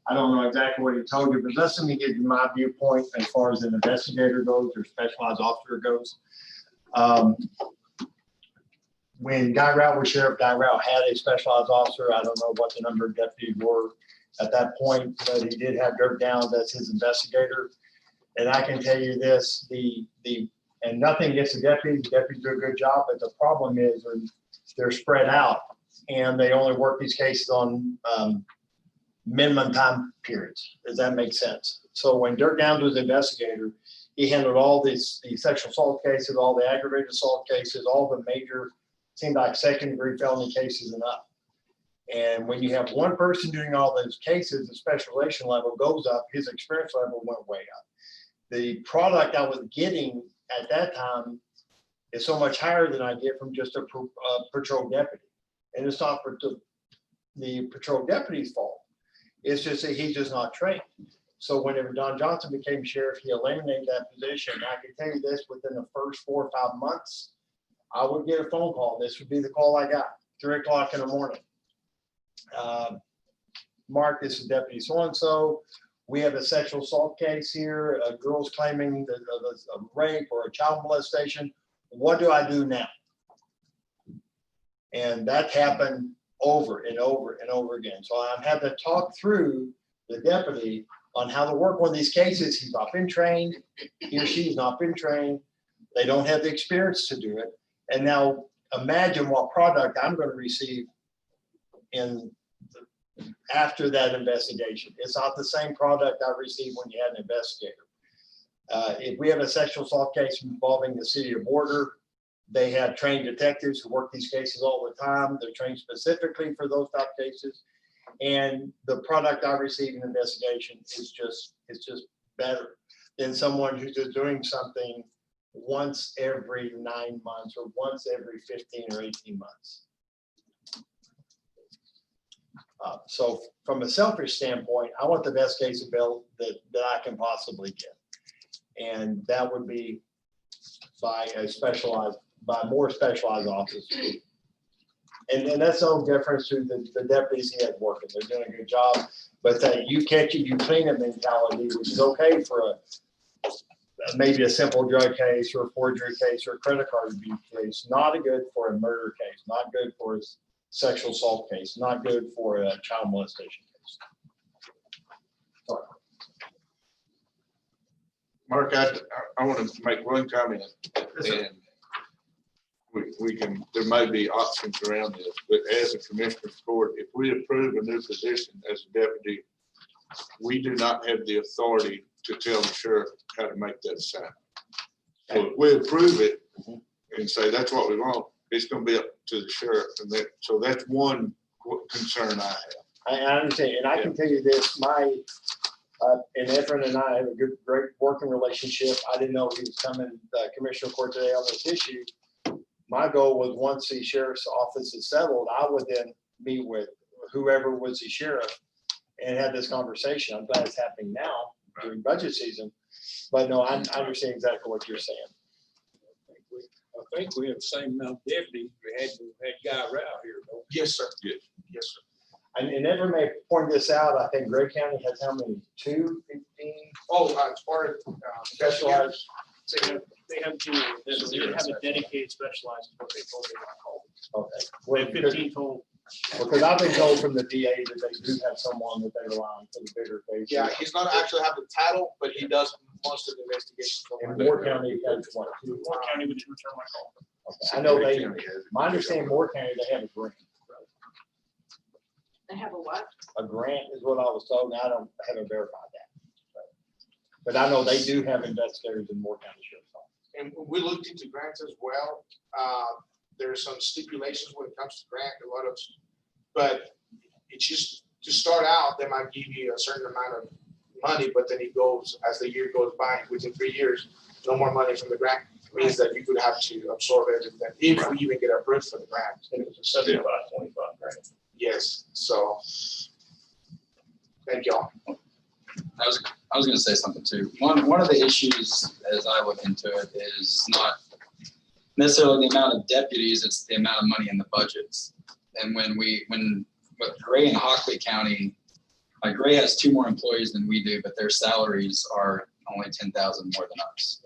I don't know exactly what he told you, but let me give you my viewpoint as far as an investigator goes or specialized officer goes. When Guy Route was sheriff, Guy Route had a specialized officer. I don't know what the number of deputies were at that point, but he did have Dirk Downs as his investigator. And I can tell you this, and nothing against the deputies do a good job, but the problem is they're spread out and they only work these cases on minimum time periods. Does that make sense? So when Dirk Downs was investigator, he handled all these sexual assault cases, all the aggravated assault cases, all the major, seemed like second-degree felony cases and up. And when you have one person doing all those cases, the specialization level goes up, his experience level went way up. The product I was getting at that time is so much higher than I get from just a patrol deputy. And it's not the patrol deputy's fault. It's just that he's just not trained. So whenever Don Johnson became sheriff, he eliminated that position. I can tell you this, within the first 4 or 5 months, I would get a phone call. This would be the call I got, 3 o'clock in the morning. Mark, this is Deputy so-and-so. We have a sexual assault case here. A girl's claiming a rape or a child molestation. What do I do now? And that happened over and over and over again. So I'm having to talk through the deputy on how to work on these cases. He's not been trained. He or she's not been trained. They don't have the experience to do it. And now imagine what product I'm going to receive after that investigation. It's not the same product I received when you had an investigator. If we have a sexual assault case involving the city of Border, they have trained detectives who work these cases all the time. They're trained specifically for those type of cases. And the product I receive in investigation is just, it's just better than someone who's just doing something once every 9 months or once every 15 or 18 months. So from a selfish standpoint, I want the best case of bill that I can possibly get. And that would be by more specialized offices. And that's no difference to the deputies he had working. They're doing a good job. But that you catch it, you clean it mentality, which is okay for maybe a simple drug case or a forgery case or a credit card abuse case, not good for a murder case, not good for a sexual assault case, not good for a child molestation case. Sorry. Mark, I want to make one comment, and we can, there may be options around this, but as a commissioner's court, if we approve a new position as a deputy, we do not have the authority to tell the sheriff how to make that assignment. So if we approve it and say that's what we want, it's going to be up to the sheriff, and so that's one concern I have. I understand, and I can tell you this, and Irwin and I have a great working relationship. I didn't know he was coming Commissioner Court today on this issue. My goal was once the sheriff's office is settled, I would then meet with whoever was the sheriff and have this conversation. I'm glad it's happening now during budget season, but no, I understand exactly what you're saying. I think we have the same amount of deputies we had Guy Rao here, though. Yes, sir. Yes. Yes, sir. And Irwin may point this out, I think Gray County has how many? 2, 15? Oh, as far as Specialized. They have two, so they have a dedicated specialized, what they told me to call. Okay. We have 15 total. Because I've been told from the DA that they do have someone that they rely on for the bigger cases. yeah, he's not actually have the title, but he does most of the investigations. And Moore County has one, too. Moore County would return my call. Okay. I know my understanding, Moore County, they have a grant. They have a what? A grant is what I was told. Now, I haven't verified that. But I know they do have investigators in Moore County Sheriff's Office. And we looked into grants as well. There's some stipulations when it comes to grant, but it's just to start out, they might give you a certain amount of money, but then it goes, as the year goes by, within 3 years, no more money from the grant. Means that you could have to absorb everything, if we even get approved for the grant. And it was a 75-25 grant. Yes, so, thank y'all. I was going to say something too. One of the issues as I look into it is not necessarily the amount of deputies, it's the amount of money in the budgets. And when with Gray and Hockley County, like Gray has 2 more employees than we do, but their salaries are only 10,000 more than us.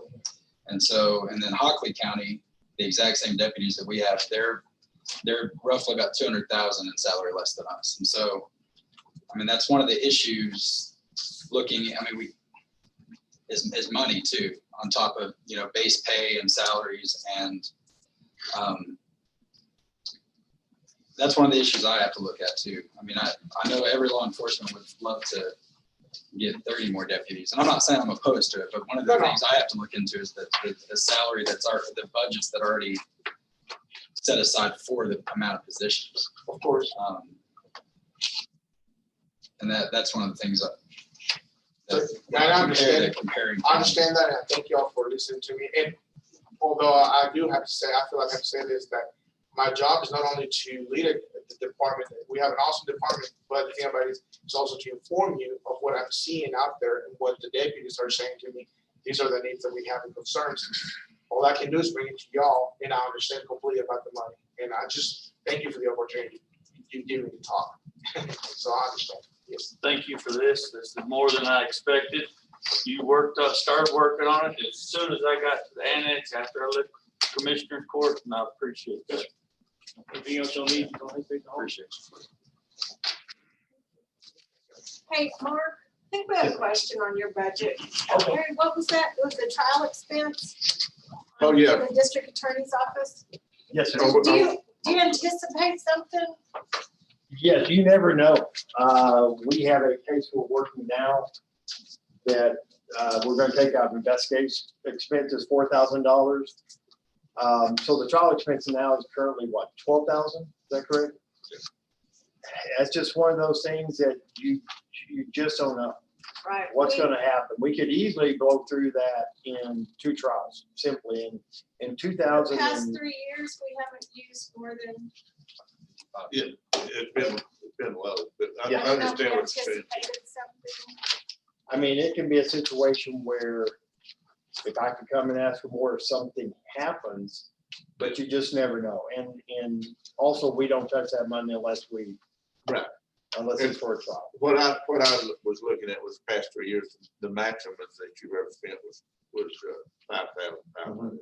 And so, and then Hockley County, the exact same deputies that we have, they're roughly about 200,000 in salary less than us. And so, I mean, that's one of the issues looking, I mean, is money too, on top of, base pay and salaries. And that's one of the issues I have to look at too. I mean, I know every law enforcement would love to get 30 more deputies. And I'm not saying I'm opposed to it, but one of the things I have to look into is the salary the budgets that are already set aside for the amount of positions. Of course. And that's one of the things I understand that. Comparing. I understand that, and I thank y'all for listening to me. And although I do have to say, I feel like I have to say this, that my job is not only to lead the department, we have an awesome department, but the thing about it is it's also to inform you of what I'm seeing out there and what the deputies are saying to me. These are the needs that we have and concerns. All I can do is bring it to y'all, and I understand completely about the money. And I just thank you for the opportunity you give me to talk. So I understand. Yes. Thank you for this. This is more than I expected. You started working on it as soon as I got to the annex after I left Commissioner's Court, and I appreciate that. Anything else you'll need? Appreciate Hey, Mark, I think we have a question on your budget. Mary, what was that? It was the trial expense? Oh, yeah. For the district attorney's office? Yes, sir. Do you anticipate something? Yes, you never know. We have a case we're working now that we're going to take out investigation expenses, $4,000. So the trial expense now is currently what, 12,000? Is that correct? that's just one of those things that you just don't know Right. what's we- gonna happen. We could easily blow through that in 2 trials, simply in 2000. Past 3 years, we haven't used more than. It's been low, but I Yeah. don't know if understand we what you're saying. anticipated something. I mean, it can be a situation where if I could come and ask for more if something happens, but you just never know. And also, we don't touch that money unless Right. unless it's for a trial. What I was looking at was past 3 years, the maximum that you've ever spent was $5,500.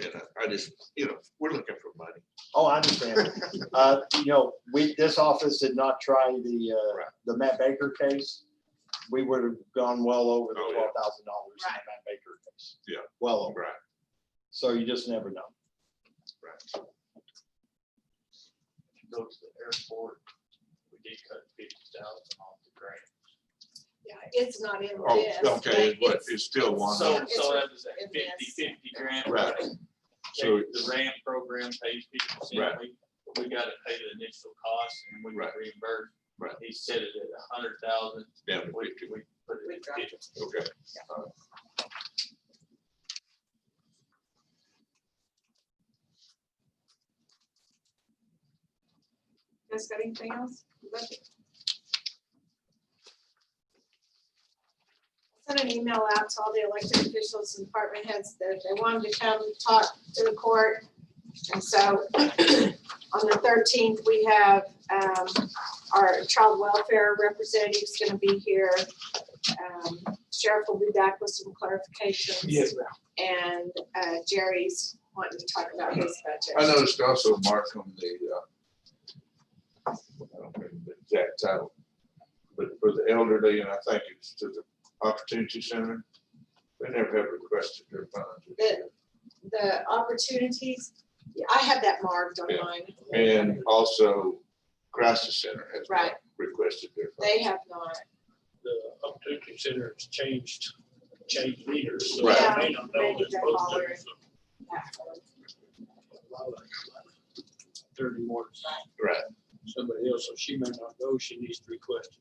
And I just, we're looking for money. Oh, I understand. This office did not try the Matt Baker case. We would have gone well over the Oh, yeah. $12,000 in the Right. Matt Baker case. Yeah. Well over. Right. So you just never know. Right. Go to the airport, we did cut 50,000 off the grant. Yeah, it's not in Oh, this. okay, but but it's still 100. So that was a in this. 50/50 grant. Right. So- The ramp program pays 50%. Right. We got to pay the initial cost and we Right. get reimbursed. Right. He set it at 100,000. Down to We 50. we put We it dropped at 50. Okay. You guys got anything else? I sent an email out to all the elected officials and department heads that they wanted to come talk to the court. And so on the 13th, we have our child welfare representative's gonna be here. Sheriff will be back with some clarifications. Yes, And Jerry's wanting to talk about his I budget. noticed also, Mark, on the, I don't remember the exact title, but for the elderly, and I think it's to the Opportunity Center, they never have requested their funds. The opportunities, yeah, I have that marked on Yeah. mine. And also Crisis Center has Right. not requested their funds. They have not. The Opportunity Center has changed leaders. So Right. I may not know Maybe this they're both hollering. of them. 30 more. Right. Somebody else, so she may not know, she needs to request.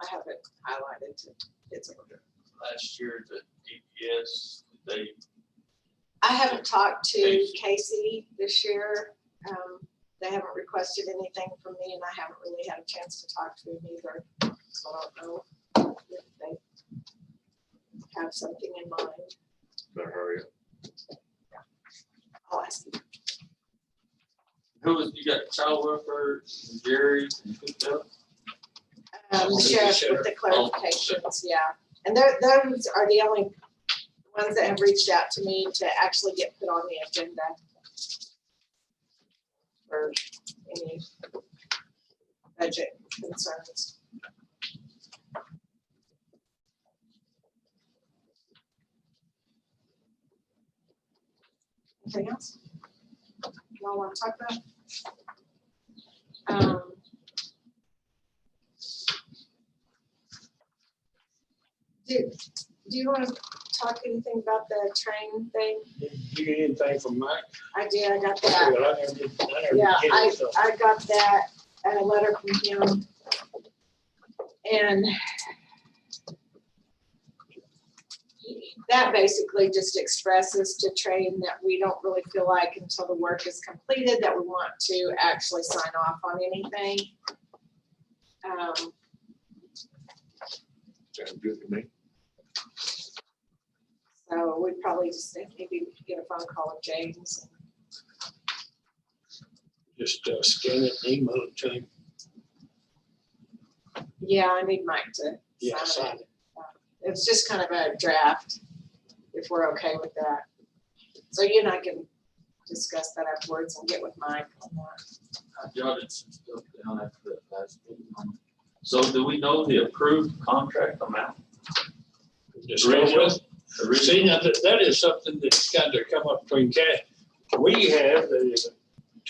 I have it highlighted to, it's order. Last year, the DPS, they I haven't talked to Casey this year. They haven't requested anything from me and I haven't really had a chance to talk to him either. So I don't know if they have something in mind. Better hurry up. I'll ask them. who was, you got child welfare, Jerry, and who else? The sheriff with the clarifications, yeah. And those are the only ones that have reached out to me to actually get put on the agenda for any budget concerns. Anything else? Y'all want to talk about? Do you want to talk anything about the train thing? Did you get anything from Mike? I did, I got that. Well, I never did Yeah, get it, so. I got that, a letter from him. And that basically just expresses to train that we don't really feel like until the work is completed, that we want to actually sign off on anything. Sounds good to me. So we'd probably just maybe get a phone call with James. Just scan it and email it to him. Yeah, I need Mike to Yeah, sign sign it. it. It's just kind of a draft, if we're okay with that. So you and I can discuss that afterwards and get with Mike on that. I jotted some stuff down after that last meeting. So do we know the approved contract amount? Just go with. See, now that is something that's got to come up between cash. We have the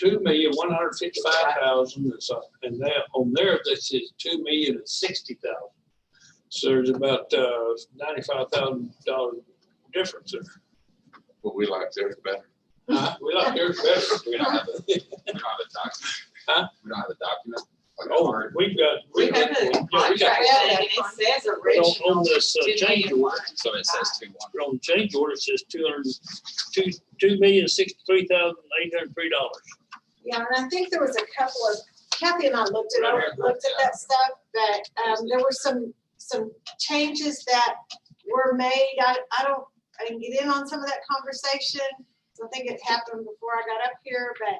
2,155,000 and that on there, this is 2,060,000. So there's about $95,000 difference there. But we like theirs better. We like yours better. We don't have a document. Huh? We don't have a additional. on this 2 change million. order, So it says 2-1. on the change order, it says $2,063,803. Yeah, and I think there was a couple of, Kathy and I looked at that stuff, but, there were some changes that were made. I didn't get in on some of that conversation. I think it happened before I got up here, but,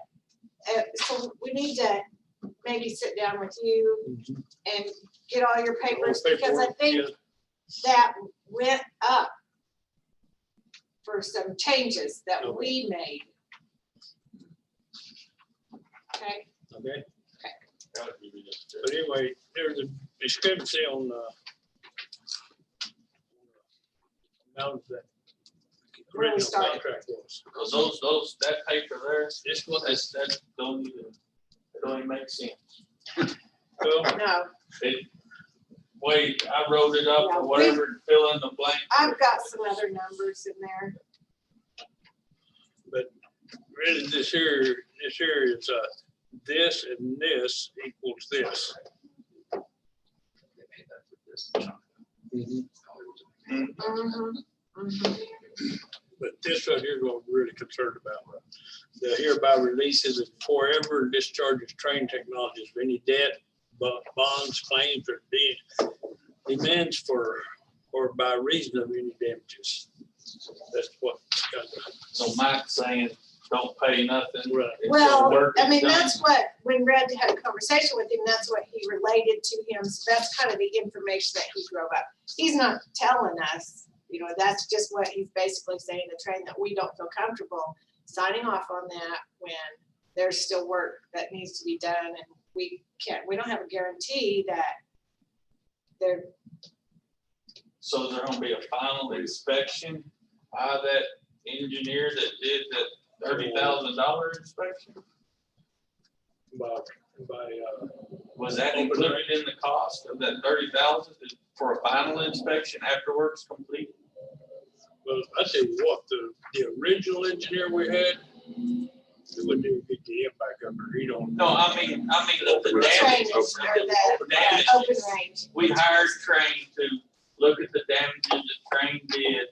so we need to maybe sit down with you and get all your papers, because I think that went up for some changes that we made. Okay, Okay. But anyway, there's a discrepancy on amount that Where we original started. contract was. Because those, that paper there, This one, that don't even make sense. well, no, Wait, I wrote it up Yeah, or whatever, to fill in the blank. I've got some other numbers in there. really this here is this and this equals this. They made that for this chunk. But this right here, what we're really concerned about. The hereby releases and forever discharges train technologies for any debt, bonds, claims, or demands for, or by reason of any damages. That's what. So Mike's saying, don't pay nothing. Right. until the Well, work I is mean, done. that's what, when Red had a conversation with him, that's what he related to him. So that's kind of the information that he drove up. He's not telling us, you know, that's just what he's basically saying, the train that we don't feel comfortable signing off on that when there's still work that needs to be done, and we don't have a guarantee that they're, So there's gonna be a final inspection by that engineer that did that $30,000 inspection? By, Was that included in the cost of that 30,000 for a final inspection after work's complete? well, I tell you what, the original engineer we had, we wouldn't even get the him back up there. He don't. No, I mean, the the damage. trainers or that open range. We hired Train to look at the damages that Train did.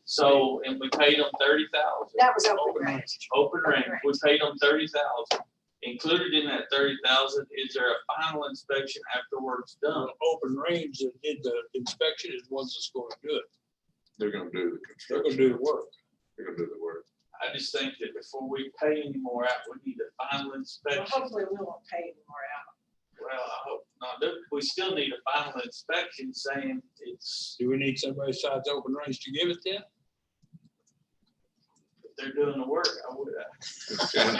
So, and we paid them 30,000. That was open range. Open range, we paid them 30,000. Included in that 30,000, is there a final inspection after work's done? Open range that did the inspection is ones that's going to do it. They're gonna do the They're construction. gonna do the work. They're gonna do the work. I just think that before we pay any more out, we need a final Well, inspection. hopefully we won't pay any more out. Well, I hope not. We still need a final inspection saying it's, Do we need somebody besides open range to give it then? if they're doing the work, I would. That's kind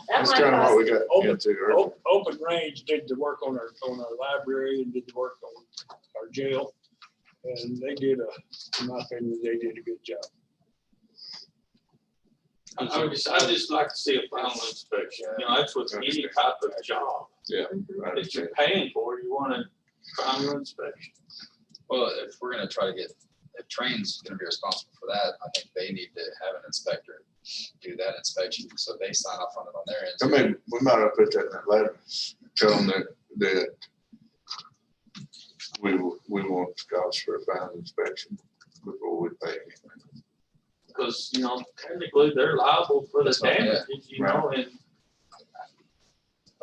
That of might what cost, we got into earlier. Open range did the work on our library and did the work on our jail. And they did in my opinion, they did a good job. I just like to see a final inspection. You know, that's with any type of job I that you're understand. paying for. You want a final inspection. Well, if we're gonna try to get, if Train's gonna be responsible for that, I think they need to have an inspector do that inspection, so they sign off on it on their end. I mean, we might have put that in that letter, tell them that we want Scotts for a final inspection before we pay anything. Because, you know, technically they're liable for the That's right, yeah. damages, you know, and if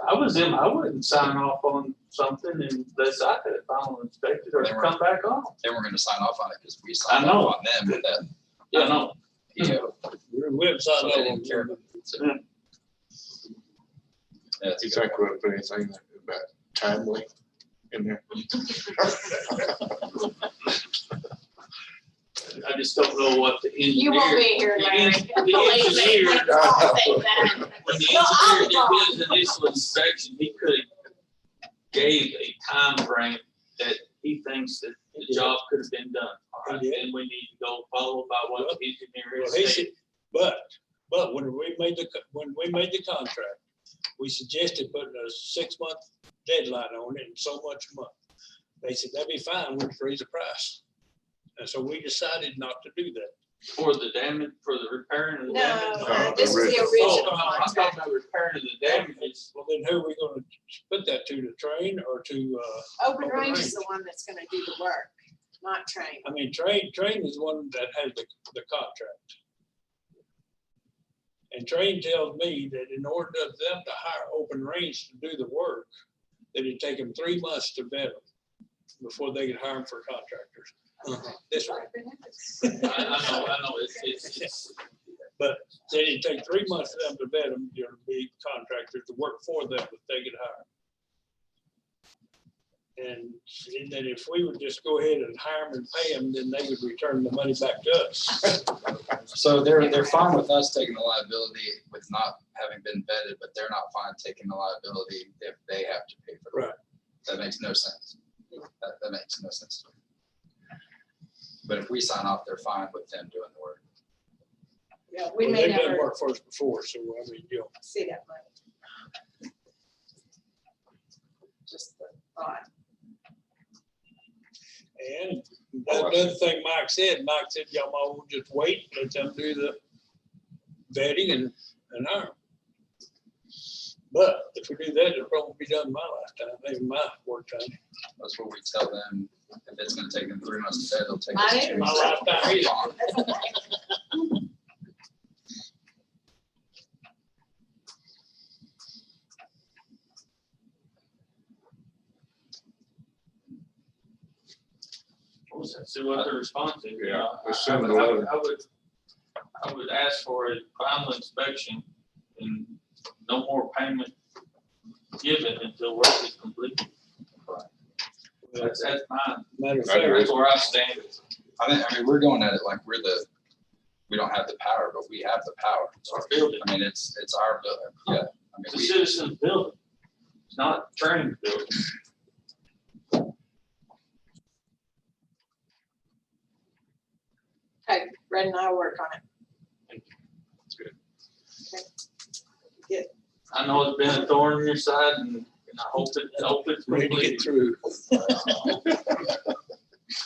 I was them, I wouldn't sign off on something unless I had it final inspected or come back on. They weren't gonna sign off on it because we I signed know. off on them with that. I know. Yeah. We haven't signed So off they on didn't care it. about it. So- Yeah. Yeah, it's You a good think we'll put anything about timely in there? I just don't know what the engineer. you won't be here, the Larry. en- Believe me, The engineer, when Paul said that. when the Well, I'll engineer talk. did his initial inspection, he could have gave a time frame that he thinks that the job could have been done. All right, then we need to go follow by what the engineer Well, is he saying. said, but when we made the contract, we suggested putting a 6-month deadline on it and so much a month. They said, that'd be fine, we'd freeze the price. And so we decided not to do that. For the damage, for the repairing of the damage. No, this is the original. original Oh, I'm talking contract. about repairing of the damages. Well, then who are we gonna put that to, the train or to, Open range is the one that's gonna do the work. not Train. I mean, Train is one that has the contract. And Train tells me that in order for them to hire Open Range to do the work, that it'd take them 3 months to vet them before they could hire them for contractors. This way. I know, it's, But then it'd take 3 months for them to vet them, you know, to be contractors to work for them if they could hire. And then if we would just go ahead and hire them and pay them, then they would return the money back to us. So they're fine with us taking the liability with not having been vetted, but they're not fine taking the liability if they have to pay for it. Right. That makes no sense. That makes no sense to me. But if we sign off, they're fine with them doing the work. Yeah, we Well, may they've done never work for us before, so I mean, you know. see that money. Just the thought. And the other thing Mike said, y'all might want to just wait, let them do the vetting and hire 'em. But if we do that, it'll probably be done in my lifetime, maybe my work time. That's what we tell them. If it's gonna take them 3 months to vet, they'll take My us 2 neighbors. My months. lifetime either. That's okay. see what the response is. Yeah, I it's 7 would- to I 11. would- I would ask for a final inspection and no more payment given until work is completed. That's mine. Matter of I agree. fact, That's where I stand. I mean, we're going at it like we don't have the power, but we have the power. It's our building. I mean, it's our building. Yeah. I It's a mean, citizen's building. It's not Train's building. Okay, Red and I will work on it. Get, I know it's been a thorn in your side and I hope it's ready to get completed. through.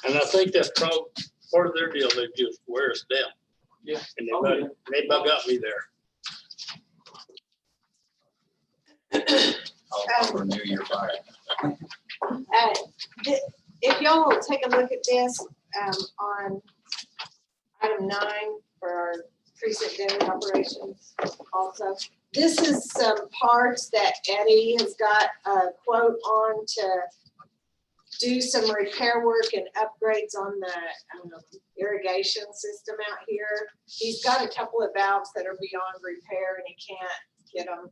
And I think that's probably part of their deal, they just wear us down. Yeah. And Oh, they about got me there. I'll renew your fire. if y'all will take a look at this, on item 9 for our precinct daily operations also. This is some parts that Eddie has got a quote on to do some repair work and upgrades on the irrigation system out here. He's got a couple of valves that are beyond repair and he can't get them.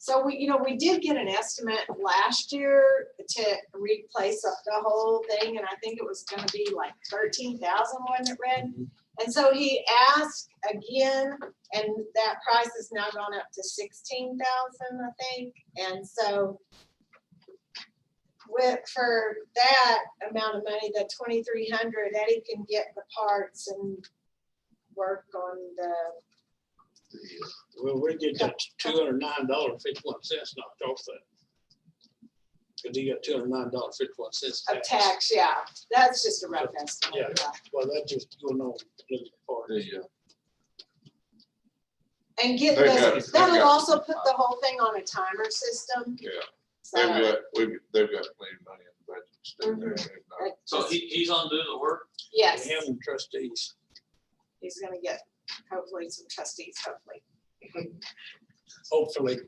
So we did get an estimate last year to replace the whole thing, and I think it was gonna be like 13,000, wasn't it, Red? And so he asked again, and that price has now gone up to 16,000, I think. And so for that amount of money, the 2,300, Eddie can get the parts and work on the. Well, we get that $209.51 knocked off that. Cause he got $209.51 Of tax, yeah, that's just a rough estimate. Yeah. Yeah. Well, that's just going on. Looking for it. And get They got the, it. They that'll got it. also put the whole thing on a timer system. Yeah, So they've got plenty of money in the budget. to stay there. They've not- it So just- he's on doing the work? yes, Him and trustees. he's gonna get hopefully some trustees, hopefully. Hopefully.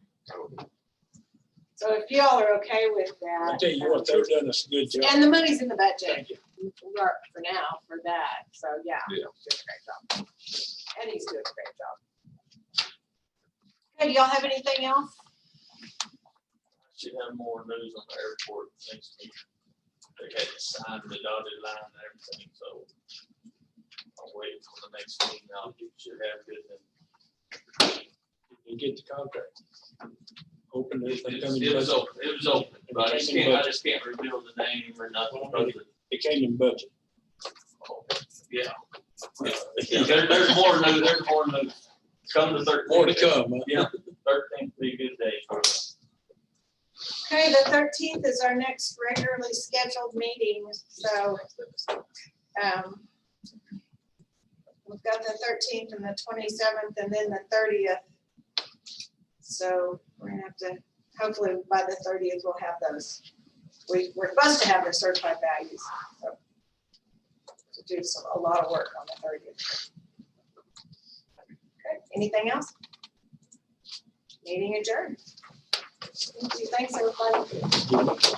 So if y'all are okay with I that. tell you what, they've done us a good job. And the money's in the budget. Thank you. For now, for that, so yeah. Yeah. Doing a great job. And he's doing a great job. Okay, do y'all have anything else? Should have more news on the airport next week. They had to sign the dotted line and everything, so I'll wait for the next meeting. Should have good. You get the contract. Open everything. It was open, but I just can't reveal the name or nothing. But It came in budget. yeah. There's more news, Come to 13th. More to come. Huh? Yeah, 13th be a good day for us. Okay, the 13th is our next regularly scheduled meeting, so we've got the 13th and the 27th and then the 30th. So we're gonna have to, hopefully by the 30th, we'll have those. We're supposed to have the certified values. So. to do a lot of work on the 30th. Okay, anything else? Meeting adjourned. Thank you. Thanks, everybody.